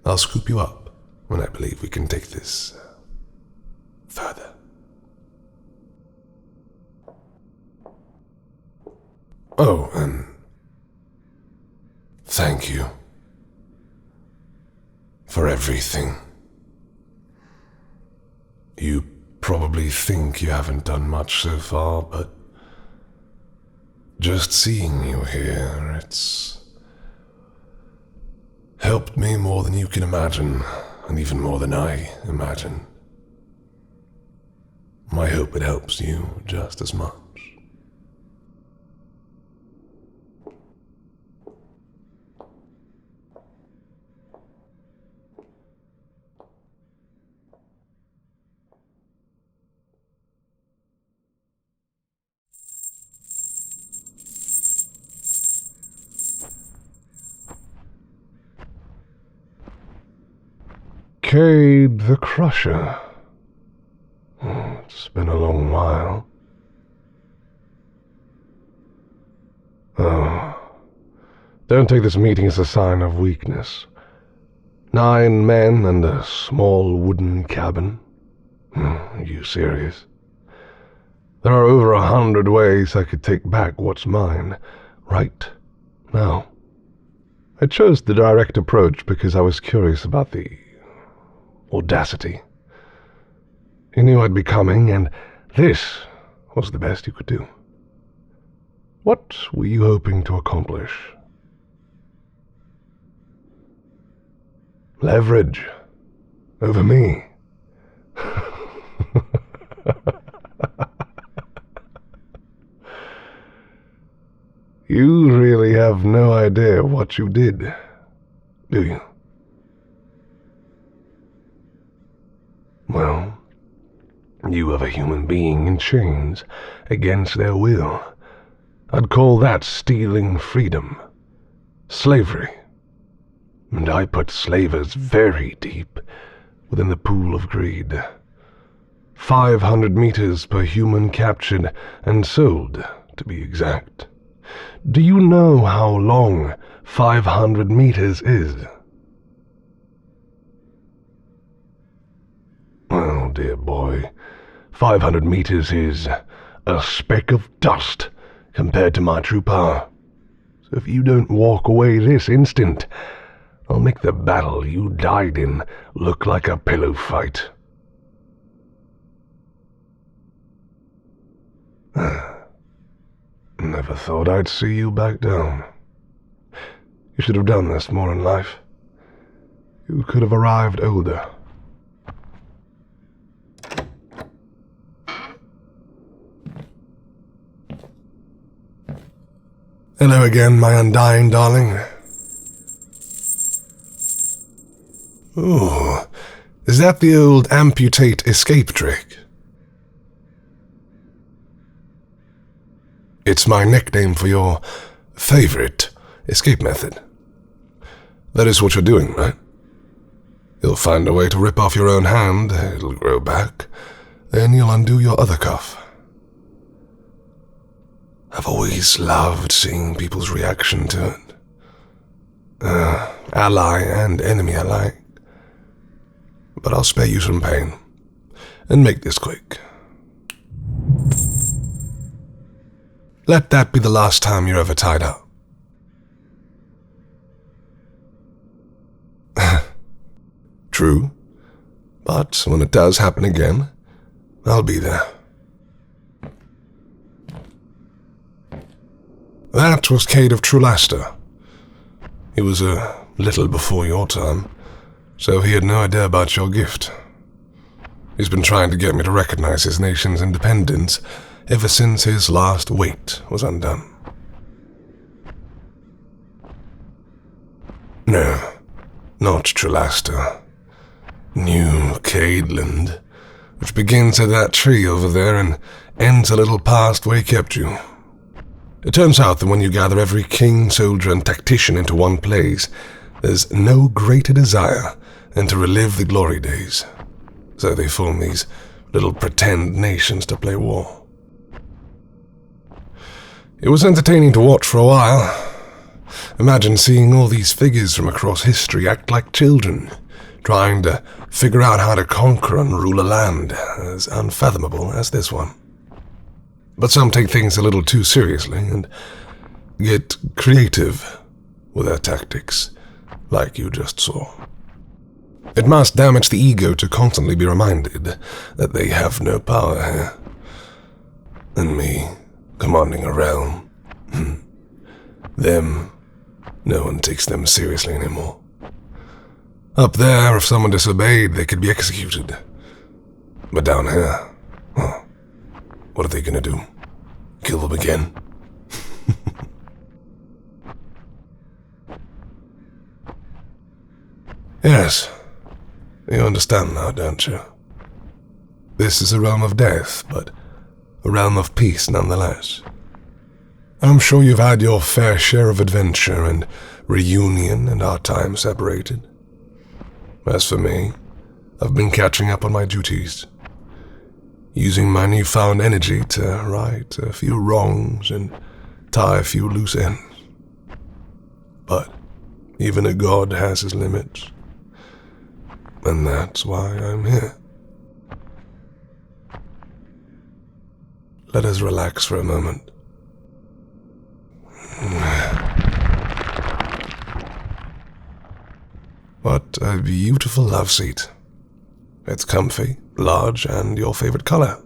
I'll scoop you up when I believe we can take this further. Oh, and thank you for everything. You probably think you haven't done much so far, but just seeing you here, it's helped me more than you can imagine, and even more than I imagine. I hope it helps you just as much. Cade the Crusher. It's been a long while. Oh, don't take this meeting as a sign of weakness. 9 men and a small wooden cabin. Are you serious? There are over 100 ways I could take back what's mine right now. I chose the direct approach because I was curious about the audacity. You knew I'd be coming, and this was the best you could do. What were you hoping to accomplish? Leverage over me. You really have no idea what you did, do you? Well, you have a human being in chains against their will. I'd call that stealing freedom. Slavery. And I put slavers very deep within the pool of greed. 500 meters per human captured and sold, to be exact. Do you know how long 500 meters is? Oh, dear boy, 500 meters is a speck of dust compared to my true power. So if you don't walk away this instant, I'll make the battle you died in look like a pillow fight. Never thought I'd see you back down. You should have done this more in life. You could have arrived older. Hello again, my undying darling. Ooh, is that the old amputate escape trick? It's my nickname for your favorite escape method. That is what you're doing, right? You'll find a way to rip off your own hand, it'll grow back, then you'll undo your other cuff. I've always loved seeing people's reaction to it. Ally and enemy alike. But I'll spare you some pain, and make this quick. Let that be the last time you're ever tied up. True, but when it does happen again, I'll be there. That was Cade of Trulaster. He was a little before your time, so he had no idea about your gift. He's been trying to get me to recognize his nation's independence ever since his last weight was undone. No, not Trulaster. New Cadeland, which begins at that tree over there and ends a little past where he kept you. It turns out that when you gather every king, soldier, and tactician into one place, there's no greater desire than to relive the glory days. So they form these little pretend nations to play war. It was entertaining to watch for a while. Imagine seeing all these figures from across history act like children, trying to figure out how to conquer and rule a land as unfathomable as this one. But some take things a little too seriously and get creative with their tactics, like you just saw. It must damage the ego to constantly be reminded that they have no power here. And me, commanding a realm, them, no one takes them seriously anymore. Up there, if someone disobeyed, they could be executed. But down here, what are they gonna do? Kill them again? Yes, you understand now, don't you? This is a realm of death, but a realm of peace nonetheless. I'm sure you've had your fair share of adventure and reunion and our time separated. As for me, I've been catching up on my duties, using my newfound energy to right a few wrongs and tie a few loose ends. But even a god has his limits, and that's why I'm here. Let us relax for a moment. What a beautiful love seat. It's comfy, large, and your favorite color.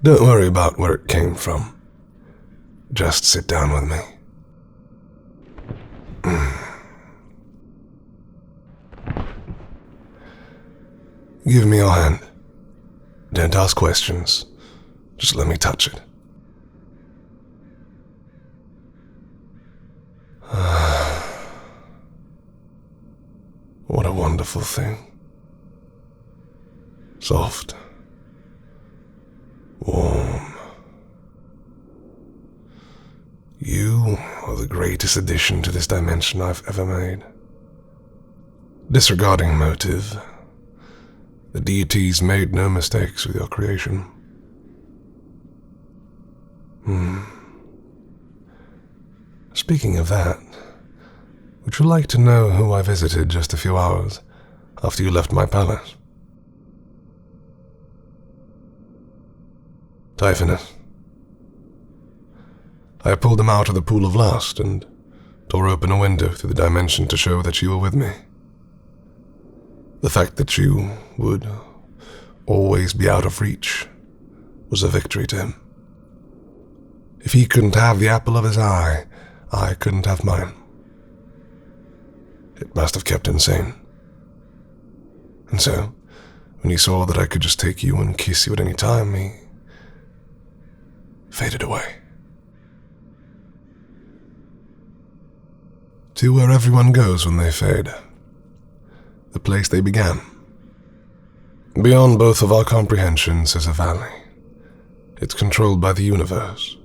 Don't worry about where it came from. Just sit down with me. Give me your hand. Don't ask questions. Just let me touch it. What a wonderful thing. Soft. Warm. You are the greatest addition to this dimension I've ever made. Disregarding motive, the deities made no mistakes with your creation. Speaking of that, would you like to know who I visited just a few hours after you left my palace? Typhonus. I pulled him out of the pool of lust and tore open a window through the dimension to show that you were with me. The fact that you would always be out of reach was a victory to him. If he couldn't have the apple of his eye, I couldn't have mine. It must have kept him sane. And so, when he saw that I could just take you and kiss you at any time, he faded away. To where everyone goes when they fade. The place they began. Beyond both of our comprehensions is a valley. It's controlled by the universe,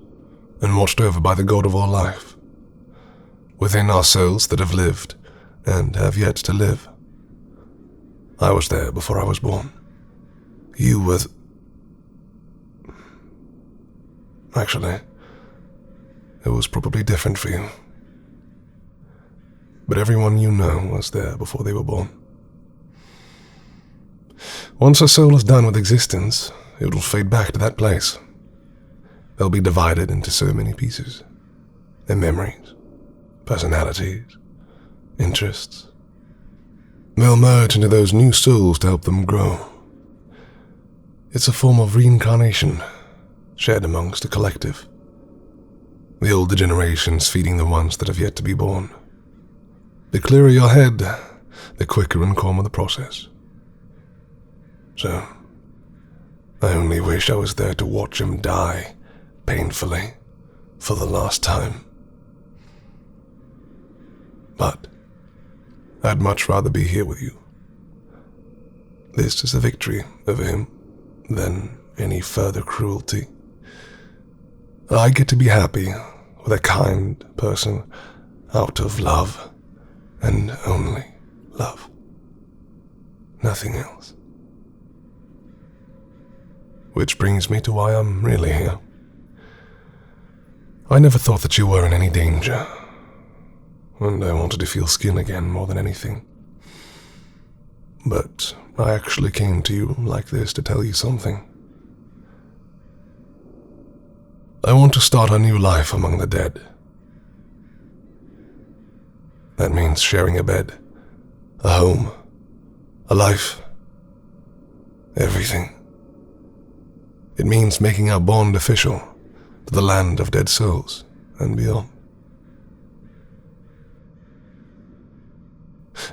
and watched over by the god of all life. Within are souls that have lived, and have yet to live. I was there before I was born. You were... Actually, it was probably different for you. But everyone you know was there before they were born. Once a soul is done with existence, it will fade back to that place. they'll be divided into so many pieces. Their memories, personalities, interests. They'll merge into those new souls to help them grow. It's a form of reincarnation, shared amongst a collective. The older generations feeding the ones that have yet to be born. The clearer your head, the quicker and calmer the process. So, I only wish I was there to watch him die, painfully, for the last time. But I'd much rather be here with you. This is a victory over him than any further cruelty. I get to be happy with a kind person out of love, and only love. Nothing else. Which brings me to why I'm really here. I never thought that you were in any danger, and I wanted to feel skin again more than anything. But I actually came to you like this to tell you something. I want to start a new life among the dead. That means sharing a bed, a home, a life, everything. It means making our bond official to the land of dead souls and beyond.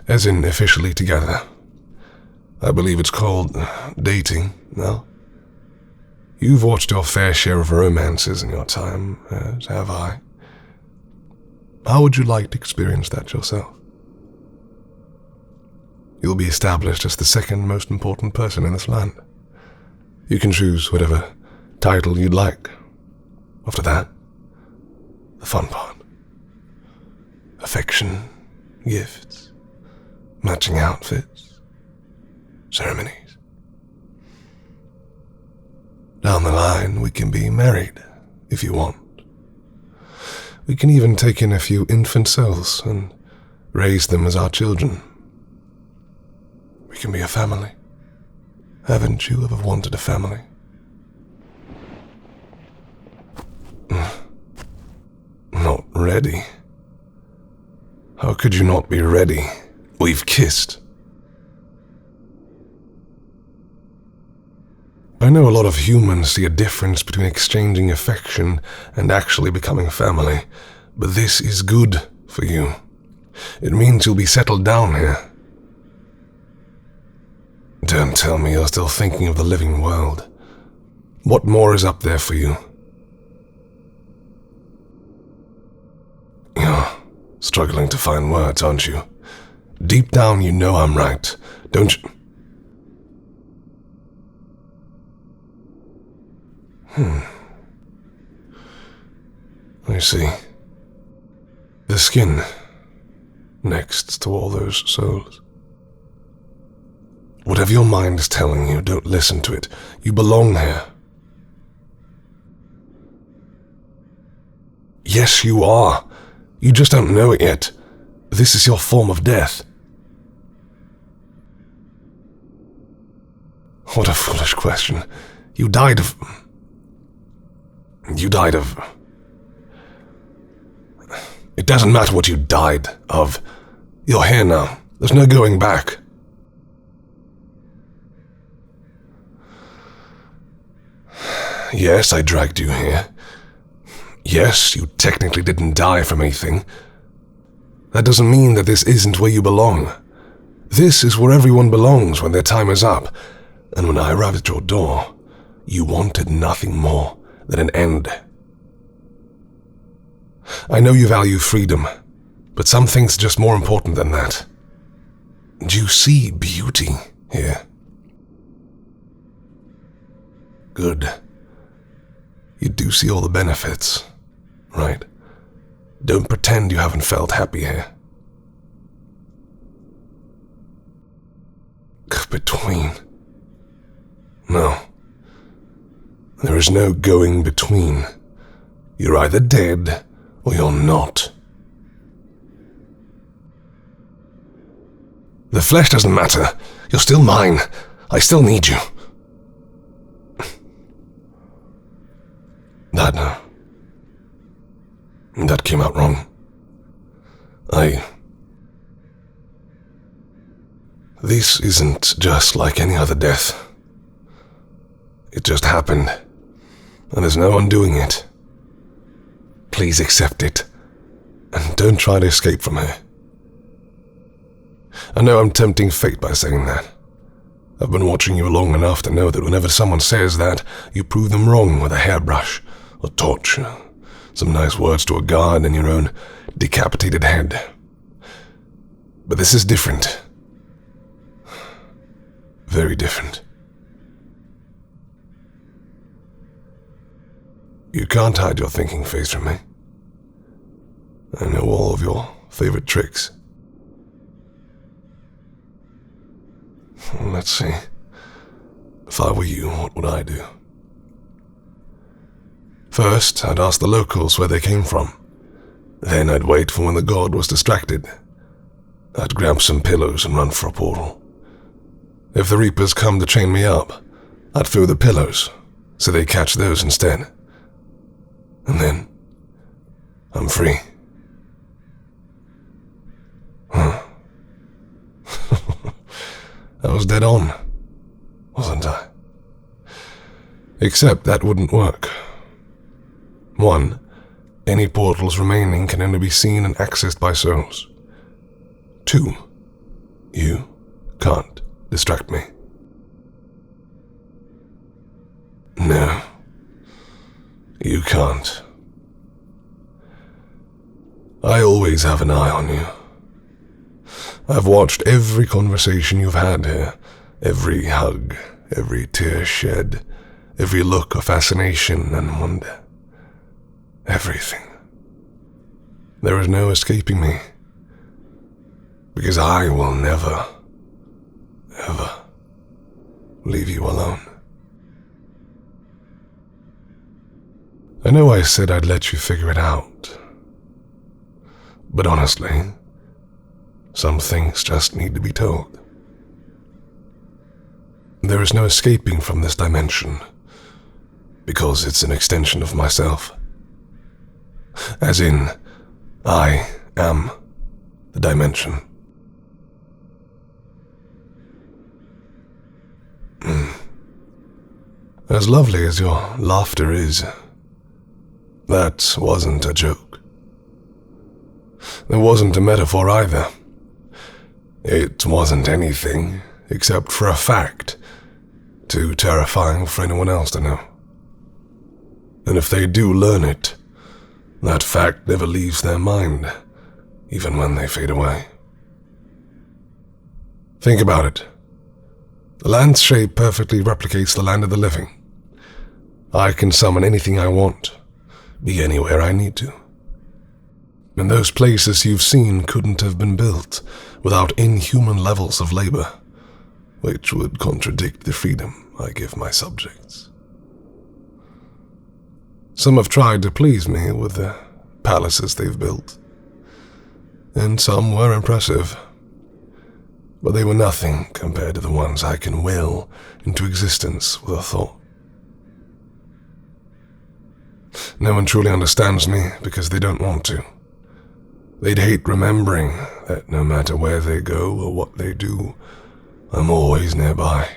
As in officially together. I believe it's called dating now. You've watched your fair share of romances in your time, as have I. How would you like to experience that yourself? You'll be established as the second most important person in this land. You can choose whatever title you'd like. After that, the fun part. Affection, gifts, matching outfits, ceremonies. Down the line, we can be married, if you want. We can even take in a few infant souls and raise them as our children. We can be a family. Haven't you ever wanted a family? Not ready? How could you not be ready? We've kissed. I know a lot of humans see a difference between exchanging affection and actually becoming family, but this is good for you. It means you'll be settled down here. Don't tell me you're still thinking of the living world. What more is up there for you? You're struggling to find words, aren't you? Deep down you know I'm right, don't you? I see. The skin, next to all those souls. Whatever your mind is telling you, don't listen to it. You belong here. Yes, you are. You just don't know it yet. This is your form of death. What a foolish question. You died of... It doesn't matter what you died of. You're here now. There's no going back. Yes, I dragged you here. Yes, you technically didn't die from anything. That doesn't mean that this isn't where you belong. This is where everyone belongs when their time is up. And when I arrived at your door, you wanted nothing more than an end. I know you value freedom, but some things are just more important than that. Do you see beauty here? Good. You do see all the benefits, right? Don't pretend you haven't felt happy here. Between. No. There is no going between. You're either dead or you're not. The flesh doesn't matter. You're still mine. I still need you. That came out wrong. This isn't just like any other death. It just happened, and there's no undoing it. Please accept it, and don't try to escape from her. I know I'm tempting fate by saying that. I've been watching you long enough to know that whenever someone says that, you prove them wrong with a hairbrush, a torch, some nice words to a god in your own decapitated head. But this is different. Very different. You can't hide your thinking face from me. I know all of your favorite tricks. Let's see. If I were you, what would I do? First, I'd ask the locals where they came from. Then I'd wait for when the god was distracted. I'd grab some pillows and run for a portal. If the Reapers come to chain me up, I'd throw the pillows, so they catch those instead. And then, I'm free. I was dead on, wasn't I? Except that wouldn't work. 1. Any portals remaining can only be seen and accessed by souls. 2. You can't distract me. No, you can't. I always have an eye on you. I've watched every conversation you've had here, every hug, every tear shed, every look of fascination and wonder. Everything. There is no escaping me, because I will never, ever leave you alone. I know I said I'd let you figure it out, but honestly, some things just need to be told. There is no escaping from this dimension, because it's an extension of myself. As in, I am the dimension. As lovely as your laughter is, that wasn't a joke. It wasn't a metaphor either. It wasn't anything except for a fact, too terrifying for anyone else to know. And if they do learn it, that fact never leaves their mind, even when they fade away. Think about it. The land's shape perfectly replicates the land of the living. I can summon anything I want, be anywhere I need to. And those places you've seen couldn't have been built without inhuman levels of labor, which would contradict the freedom I give my subjects. Some have tried to please me with the palaces they've built, and some were impressive, but they were nothing compared to the ones I can will into existence with a thought. No one truly understands me because they don't want to. They'd hate remembering that no matter where they go or what they do, I'm always nearby.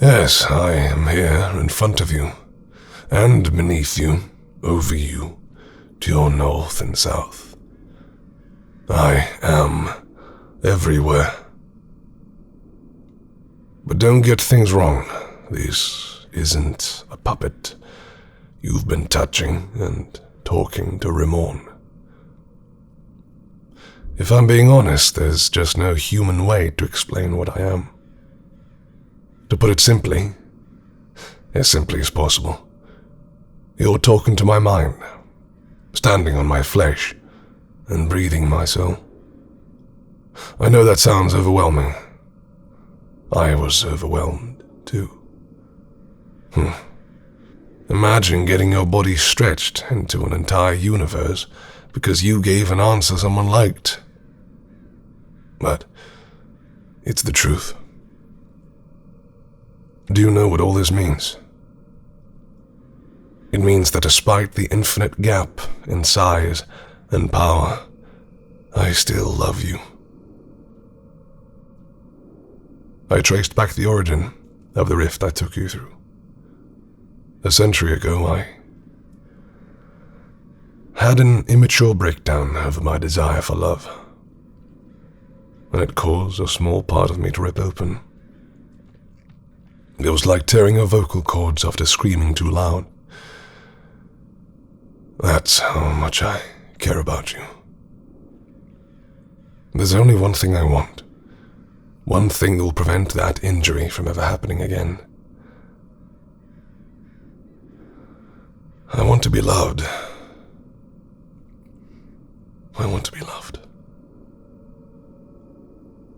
Yes, I am here in front of you, and beneath you, over you, to your north and south. I am everywhere. But don't get things wrong. This isn't a puppet you've been touching and talking to Ramon. If I'm being honest, there's just no human way to explain what I am. To put it simply, as simply as possible, you're talking to my mind, standing on my flesh, and breathing my soul. I know that sounds overwhelming. I was overwhelmed, too. Imagine getting your body stretched into an entire universe because you gave an answer someone liked. But it's the truth. Do you know what all this means? It means that despite the infinite gap in size and power, I still love you. I traced back the origin of the rift I took you through. A century ago, I had an immature breakdown over my desire for love, and it caused a small part of me to rip open. It was like tearing your vocal cords after screaming too loud. That's how much I care about you. There's only one thing I want. One thing that will prevent that injury from ever happening again. I want to be loved. I want to be loved.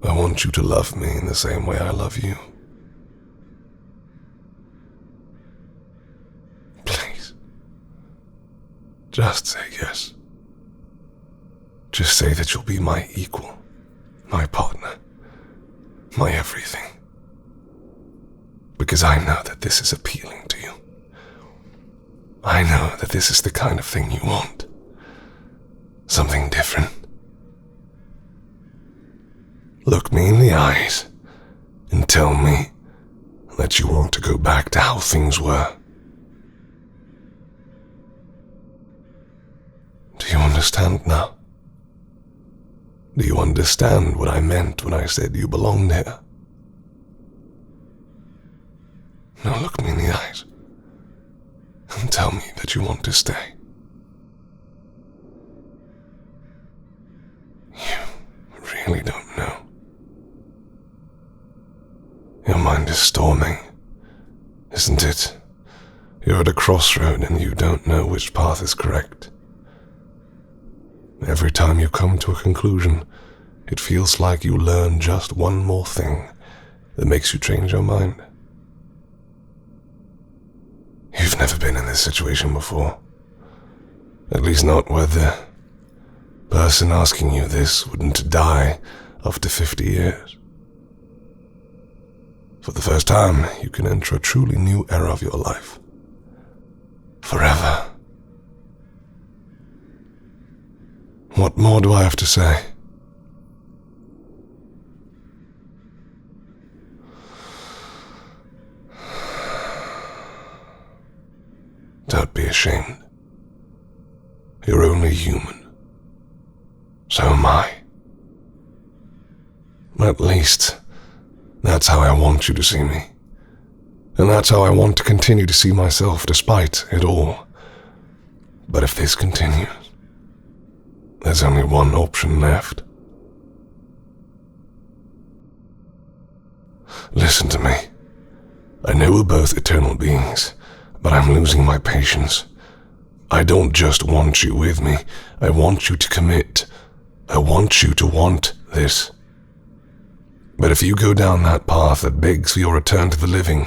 I want you to love me in the same way I love you. Please. Just say yes. Just say that you'll be my equal, my partner, my everything. Because I know that this is appealing to you. I know that this is the kind of thing you want. Something different. Look me in the eyes and tell me that you want to go back to how things were. Do you understand now? Do you understand what I meant when I said you belonged here? Now look me in the eyes and tell me that you want to stay. You really don't know. Your mind is storming, isn't it? You're at a crossroad and you don't know which path is correct. Every time you come to a conclusion, it feels like you learn just one more thing that makes you change your mind. You've never been in this situation before. At least not where the person asking you this wouldn't die after 50 years. For the first time, you can enter a truly new era of your life. Forever. What more do I have to say? Don't be ashamed. You're only human. So am I. At least, that's how I want you to see me. And that's how I want to continue to see myself despite it all. But if this continues, there's only one option left. Listen to me. I know we're both eternal beings, but I'm losing my patience. I don't just want you with me. I want you to commit. I want you to want this. But if you go down that path that begs for your return to the living,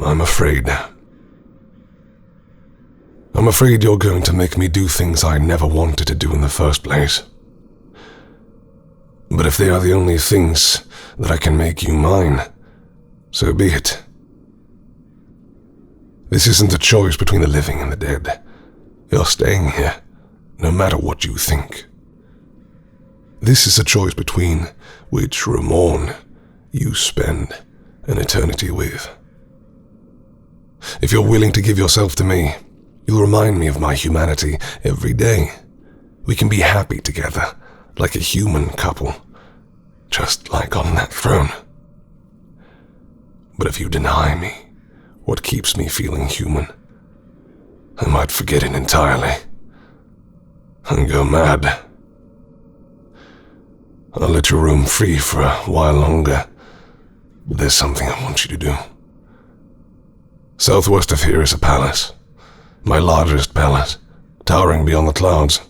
I'm afraid you're going to make me do things I never wanted to do in the first place. But if they are the only things that I can make you mine, so be it. This isn't a choice between the living and the dead. You're staying here, no matter what you think. This is a choice between which Ramon you spend an eternity with. If you're willing to give yourself to me, you'll remind me of my humanity every day. We can be happy together, like a human couple, just like on that throne. But if you deny me what keeps me feeling human, I might forget it entirely and go mad. I'll let you roam free for a while longer, but there's something I want you to do. Southwest of here is a palace. My largest palace, towering beyond the clouds.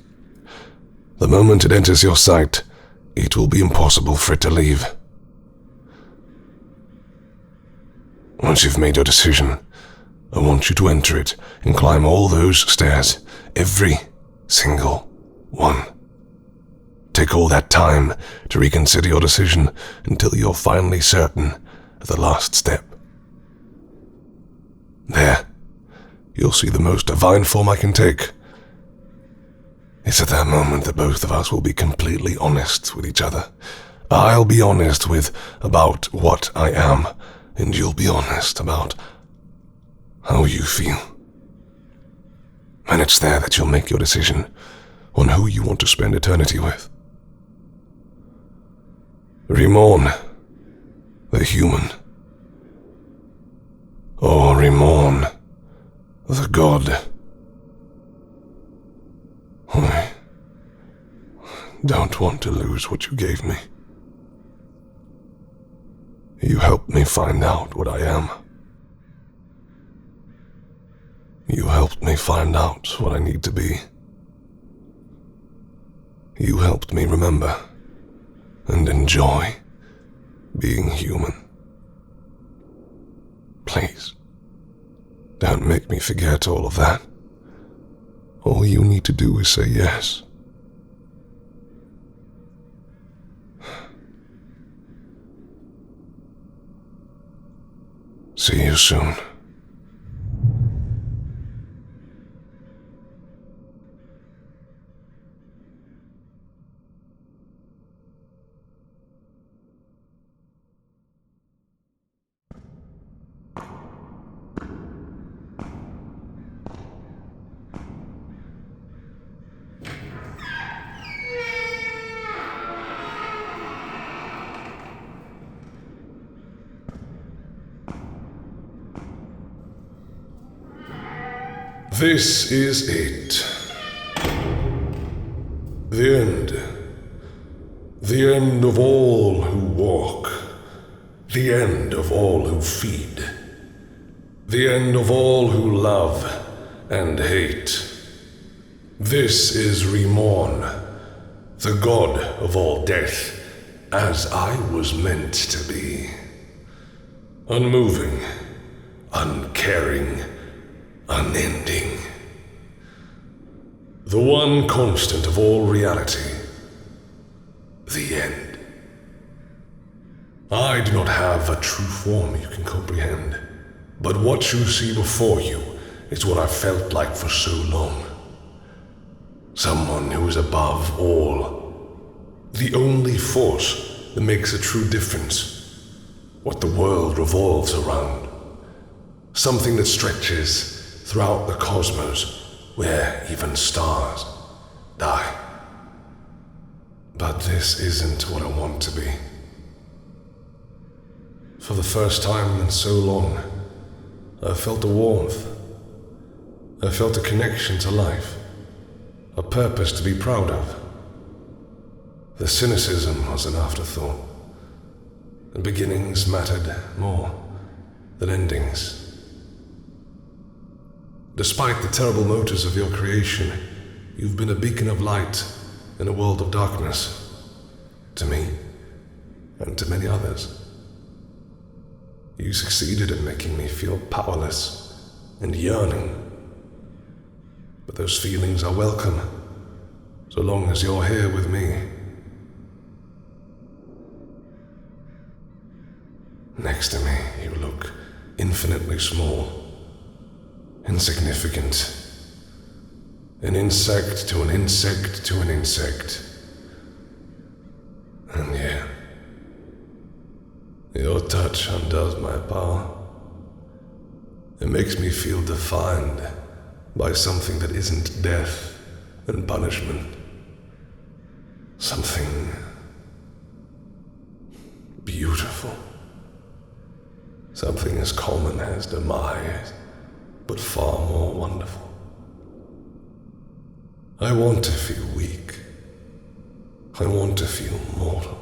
The moment it enters your sight, it will be impossible for it to leave. Once you've made your decision, I want you to enter it and climb all those stairs, every single one. Take all that time to reconsider your decision until you're finally certain at the last step. There, you'll see the most divine form I can take. It's at that moment that both of us will be completely honest with each other. I'll be honest about what I am, and you'll be honest about how you feel. And it's there that you'll make your decision on who you want to spend eternity with. Remourn the human, or remourn the god. I don't want to lose what you gave me. You helped me find out what I am. You helped me find out what I need to be. You helped me remember and enjoy being human. Please, don't make me forget all of that. All you need to do is say yes. See you soon. This is it. The end. The end of all who walk. The end of all who feed. The end of all who love and hate. This is Remourn, the god of all death, as I was meant to be. Unmoving, uncaring, unending. The one constant of all reality. The end. I do not have a true form you can comprehend, but what you see before you is what I felt like for so long. Someone who is above all. The only force that makes a true difference. What the world revolves around. Something that stretches throughout the cosmos, where even stars die. But this isn't what I want to be. For the first time in so long, I felt a warmth. I felt a connection to life, a purpose to be proud of. The cynicism was an afterthought. The beginnings mattered more than endings. Despite the terrible motives of your creation, you've been a beacon of light in a world of darkness. To me, and to many others. You succeeded in making me feel powerless and yearning. But those feelings are welcome, so long as you're here with me. Next to me, you look infinitely small. Insignificant. An insect to an insect to an insect. And yeah, your touch undoes my power. It makes me feel defined by something that isn't death and punishment. Something beautiful. Something as common as demise, but far more wonderful. I want to feel weak. I want to feel mortal.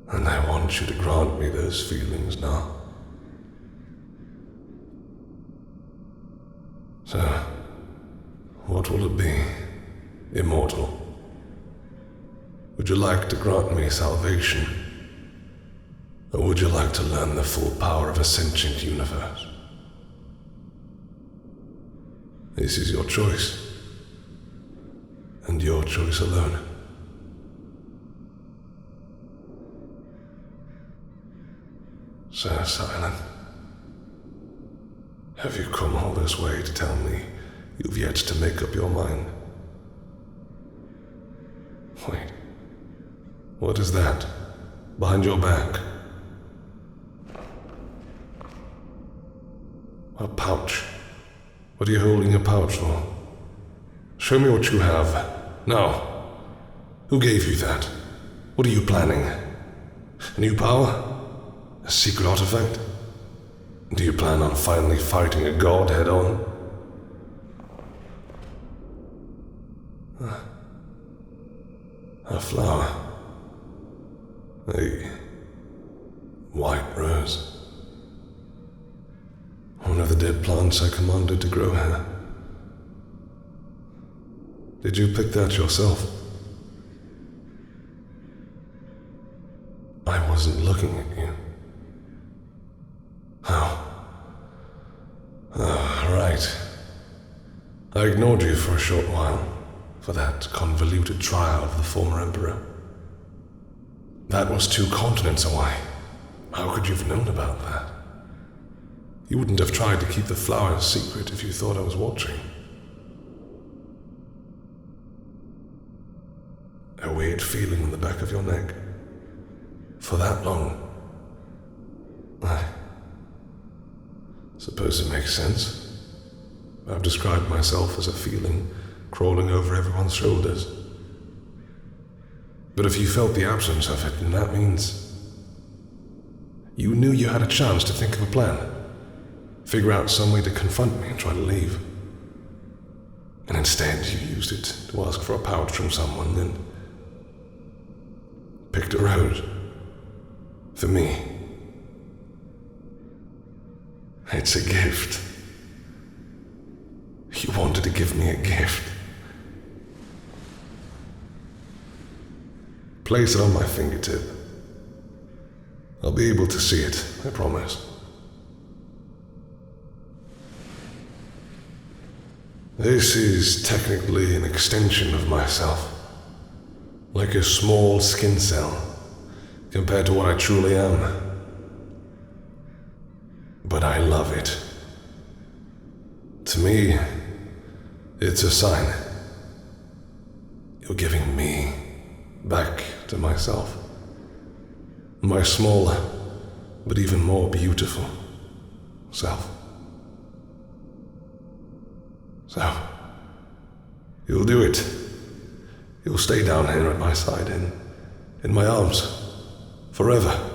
And I want you to grant me those feelings now. So, what will it be, Immortal? Would you like to grant me salvation? Or would you like to learn the full power of a sentient universe? This is your choice, and your choice alone. so silent. Have you come all this way to tell me you've yet to make up your mind? Wait. What is that? Behind your back? A pouch. What are you holding a pouch for? Show me what you have. Now. Who gave you that? What are you planning? A new power? A secret artifact? Do you plan on finally fighting a god head-on? A flower. A white rose. One of the dead plants I commanded to grow here. Did you pick that yourself? I wasn't looking at you. Right. I ignored you for a short while, for that convoluted trial of the former emperor. That was 2 continents away. How could you have known about that? You wouldn't have tried to keep the flower secret if you thought I was watching. A weird feeling in the back of your neck. For that long. I suppose it makes sense. I've described myself as a feeling crawling over everyone's shoulders. But if you felt the absence of it, then that means you knew you had a chance to think of a plan. Figure out some way to confront me and try to leave. And instead you used it to ask for a pouch from someone, then picked a road. For me. It's a gift. You wanted to give me a gift. Place it on my fingertip. I'll be able to see it, I promise. This is technically an extension of myself. Like a small skin cell, compared to what I truly am. But I love it. To me, it's a sign. You're giving me back to myself. My smaller, but even more beautiful self. So, you'll do it. You'll stay down here at my side, in my arms, forever.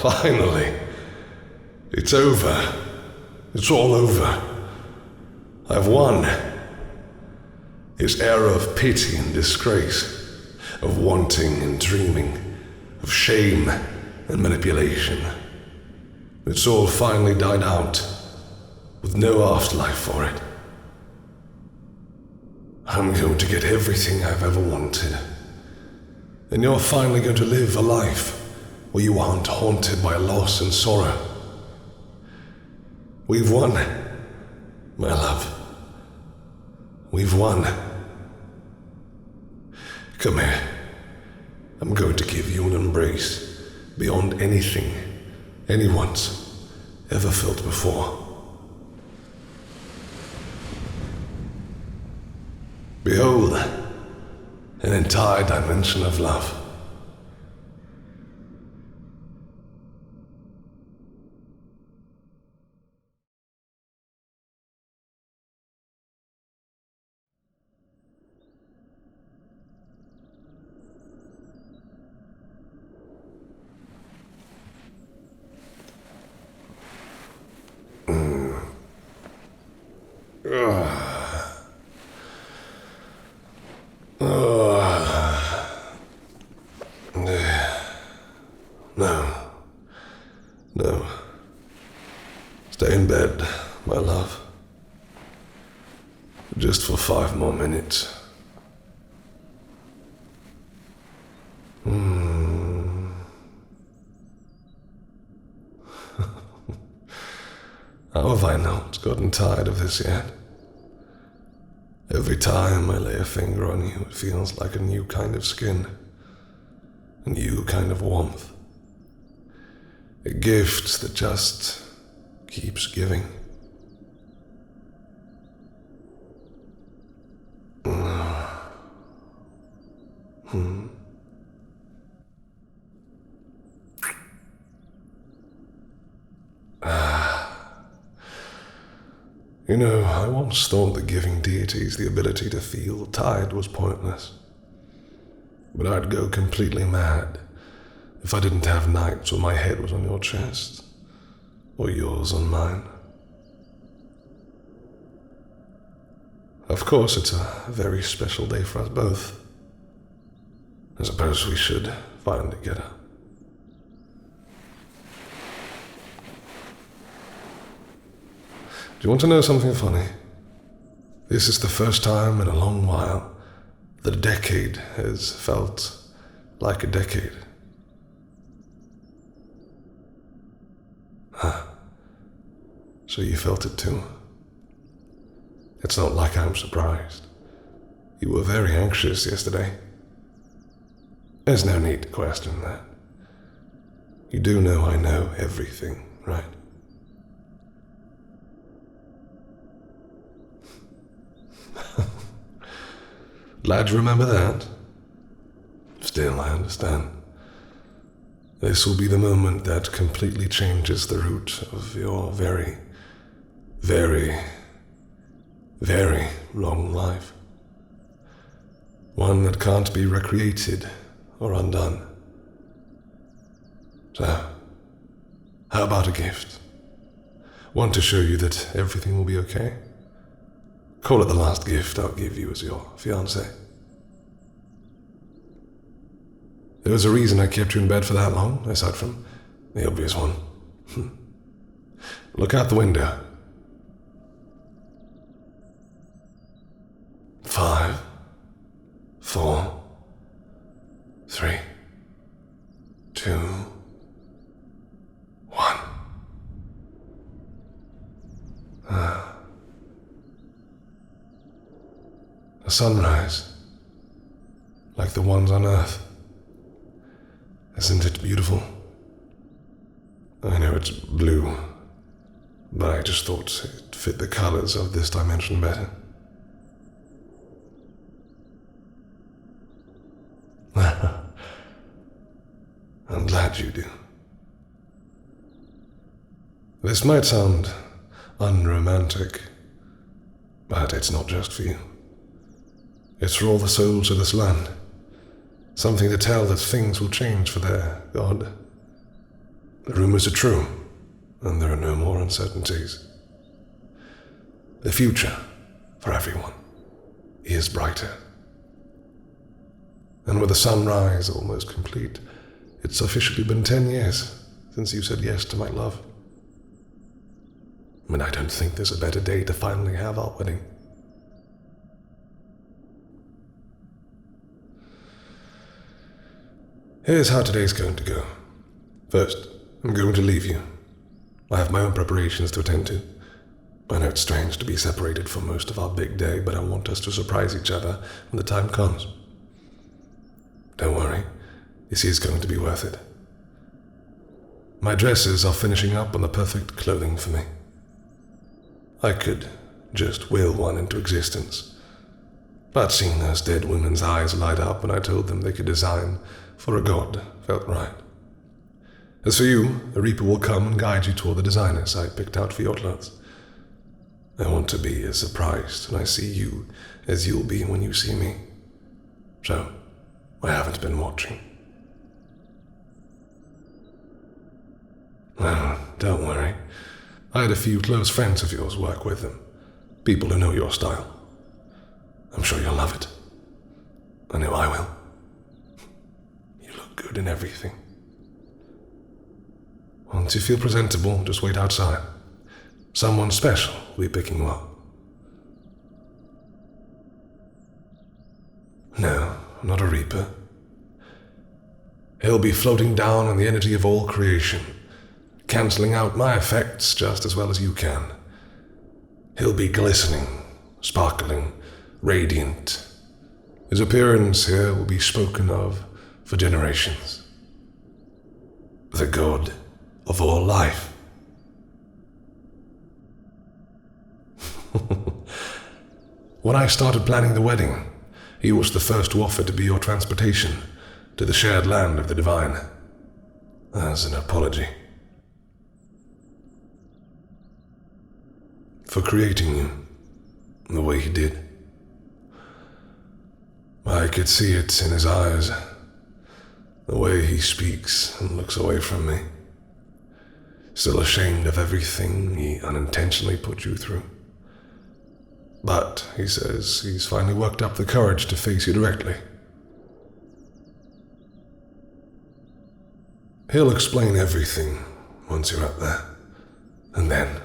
Finally. It's over. It's all over. I've won. This era of pity and disgrace, of wanting and dreaming, of shame and manipulation. It's all finally died out, with no afterlife for it. I'm going to get everything I've ever wanted. And you're finally going to live a life where you aren't haunted by loss and sorrow. We've won, my love. We've won. Come here. I'm going to give you an embrace beyond anything anyone's ever felt before. Behold, an entire dimension of love. No. Stay in bed, my love. Just for 5 more minutes. not gotten tired of this yet. Every time I lay a finger on you, it feels like a new kind of skin, a new kind of warmth. A gift that just keeps giving. You know, I once thought that giving deities the ability to feel tired was pointless. But I'd go completely mad if I didn't have nights when my head was on your chest, or yours on mine. Of course, it's a very special day for us both. I suppose we should finally get up. Do you want to know something funny? This is the first time in a long while that a decade has felt like a decade. So you felt it too? It's not like I'm surprised. You were very anxious yesterday. There's no need to question that. You do know I know everything, right? Glad you remember that. Still, I understand. This will be the moment that completely changes the route of your very, very, very long life. One that can't be recreated or undone. So, how about a gift? One to show you that everything will be okay? Call it the last gift I'll give you as your fiancé. There was a reason I kept you in bed for that long, aside from the obvious one. Look out the window. 5, 4, 3, 2, 1. A sunrise, like the ones on Earth. Isn't it beautiful? I know it's blue, but I just thought it fit the colors of this dimension better. I'm glad you do. This might sound unromantic, but it's not just for you. It's for all the souls of this land. Something to tell that things will change for their God. The rumors are true, and there are no more uncertainties. The future, for everyone, is brighter. And with the sunrise almost complete, it's officially been 10 years since you said yes to my love. And I don't think there's a better day to finally have our wedding. Here's how today's going to go. First, I'm going to leave you. I have my own preparations to attend to. I know it's strange to be separated for most of our big day, but I want us to surprise each other when the time comes. Don't worry, this is going to be worth it. My dresses are finishing up on the perfect clothing for me. I could just will one into existence, but seeing those dead women's eyes light up when I told them they could design for a god felt right. As for you, the Reaper will come and guide you toward the designers I picked out for your clothes. I want to be as surprised when I see you as you'll be when you see me. So, I haven't been watching. Well, don't worry. I had a few close friends of yours work with them. People who know your style. I'm sure you'll love it. I know I will. You look good in everything. Once you feel presentable, just wait outside. Someone special will be picking you up. No, not a Reaper. He'll be floating down in the energy of all creation, cancelling out my effects just as well as you can. He'll be glistening, sparkling, radiant. His appearance here will be spoken of for generations. The god of all life. When I started planning the wedding, he was the first to offer to be your transportation to the shared land of the divine, as an apology for creating you the way he did. I could see it in his eyes, the way he speaks and looks away from me, still ashamed of everything he unintentionally put you through. But he says he's finally worked up the courage to face you directly. He'll explain everything once you're up there, and then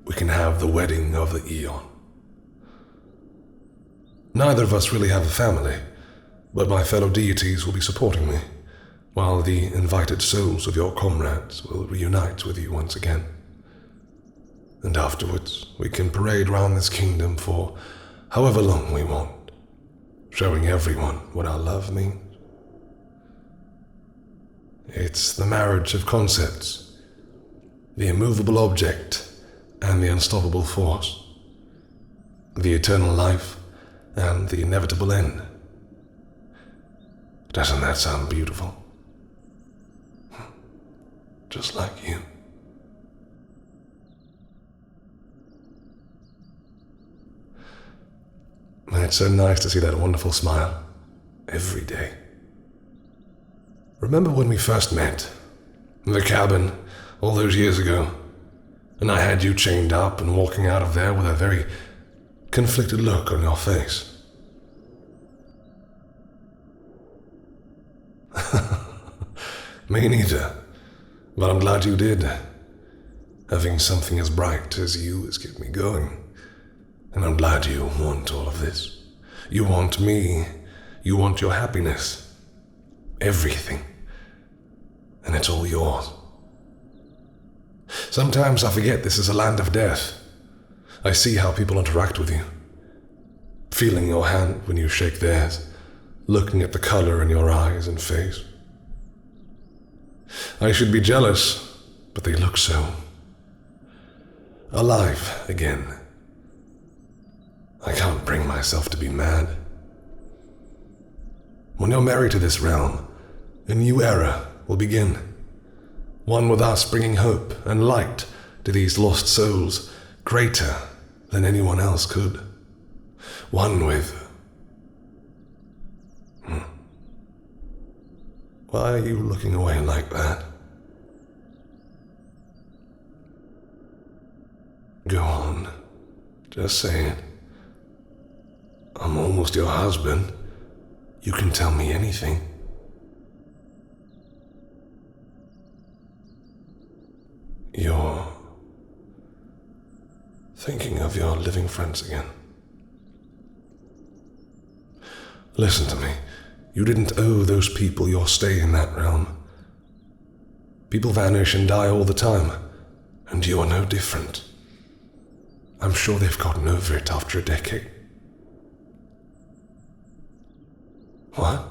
we can have the wedding of the Eon. Neither of us really have a family, but my fellow deities will be supporting me, while the invited souls of your comrades will reunite with you once again. And afterwards, we can parade round this kingdom for however long we want, showing everyone what our love means. It's the marriage of concepts, the immovable object and the unstoppable force, the eternal life and the inevitable end. Doesn't that sound beautiful? Just like you. And it's so nice to see that wonderful smile every day. Remember when we first met, in the cabin, all those years ago, and I had you chained up and walking out of there with a very conflicted look on your face? Me neither, but I'm glad you did. Having something as bright as you has kept me going. And I'm glad you want all of this. You want me. You want your happiness. Everything. And it's all yours. Sometimes I forget this is a land of death. I see how people interact with you. Feeling your hand when you shake theirs. Looking at the color in your eyes and face. I should be jealous, but they look so alive again. I can't bring myself to be mad. When you're married to this realm, a new era will begin. One with us bringing hope and light to these lost souls, greater than anyone else could. One with... Why are you looking away like that? Go on, just say it. I'm almost your husband. You can tell me anything. You're thinking of your living friends again. Listen to me. You didn't owe those people your stay in that realm. People vanish and die all the time, and you are no different. I'm sure they've gotten over it after a decade. What?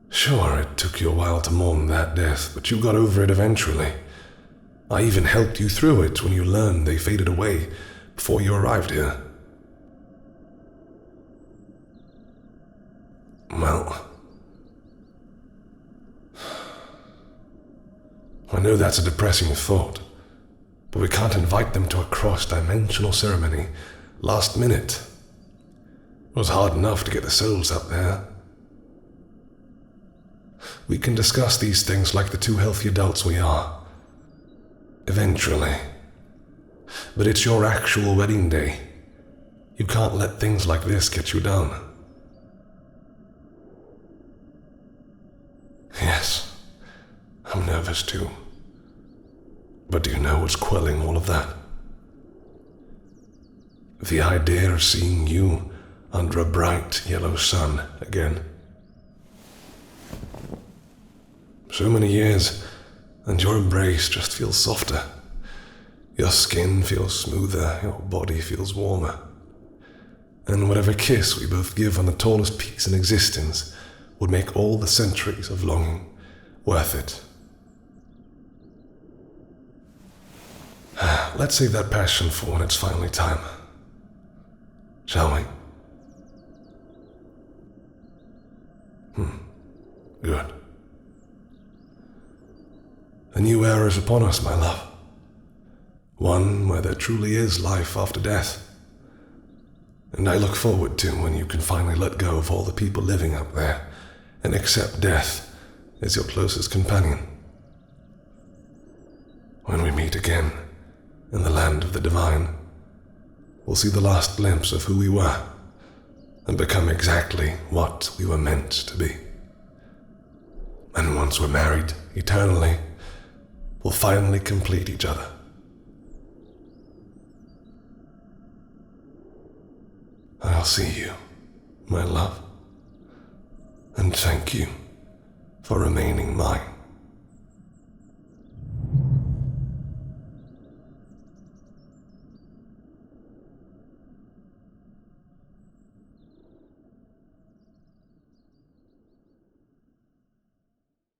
Sure, it took you a while to mourn that death, but you got over it eventually. I even helped you through it when you learned they faded away before you arrived here. Well, I know that's a depressing thought, but we can't invite them to a cross-dimensional ceremony last minute. It was hard enough to get the souls up there. We can discuss these things like the two healthy adults we are. Eventually. But it's your actual wedding day. You can't let things like this get you down. Yes, I'm nervous too. But do you know what's quelling all of that? The idea of seeing you under a bright yellow sun again. So many years, and your embrace just feels softer. Your skin feels smoother, your body feels warmer. And whatever kiss we both give on the tallest peaks in existence would make all the centuries of longing worth it. Let's save that passion for when it's finally time. Shall we? Good. A new era is upon us, my love. One where there truly is life after death. And I look forward to when you can finally let go of all the people living up there and accept death as your closest companion. When we meet again in the land of the divine, we'll see the last glimpse of who we were and become exactly what we were meant to be. And once we're married eternally, we'll finally complete each other. I'll see you, my love, and thank you for remaining mine.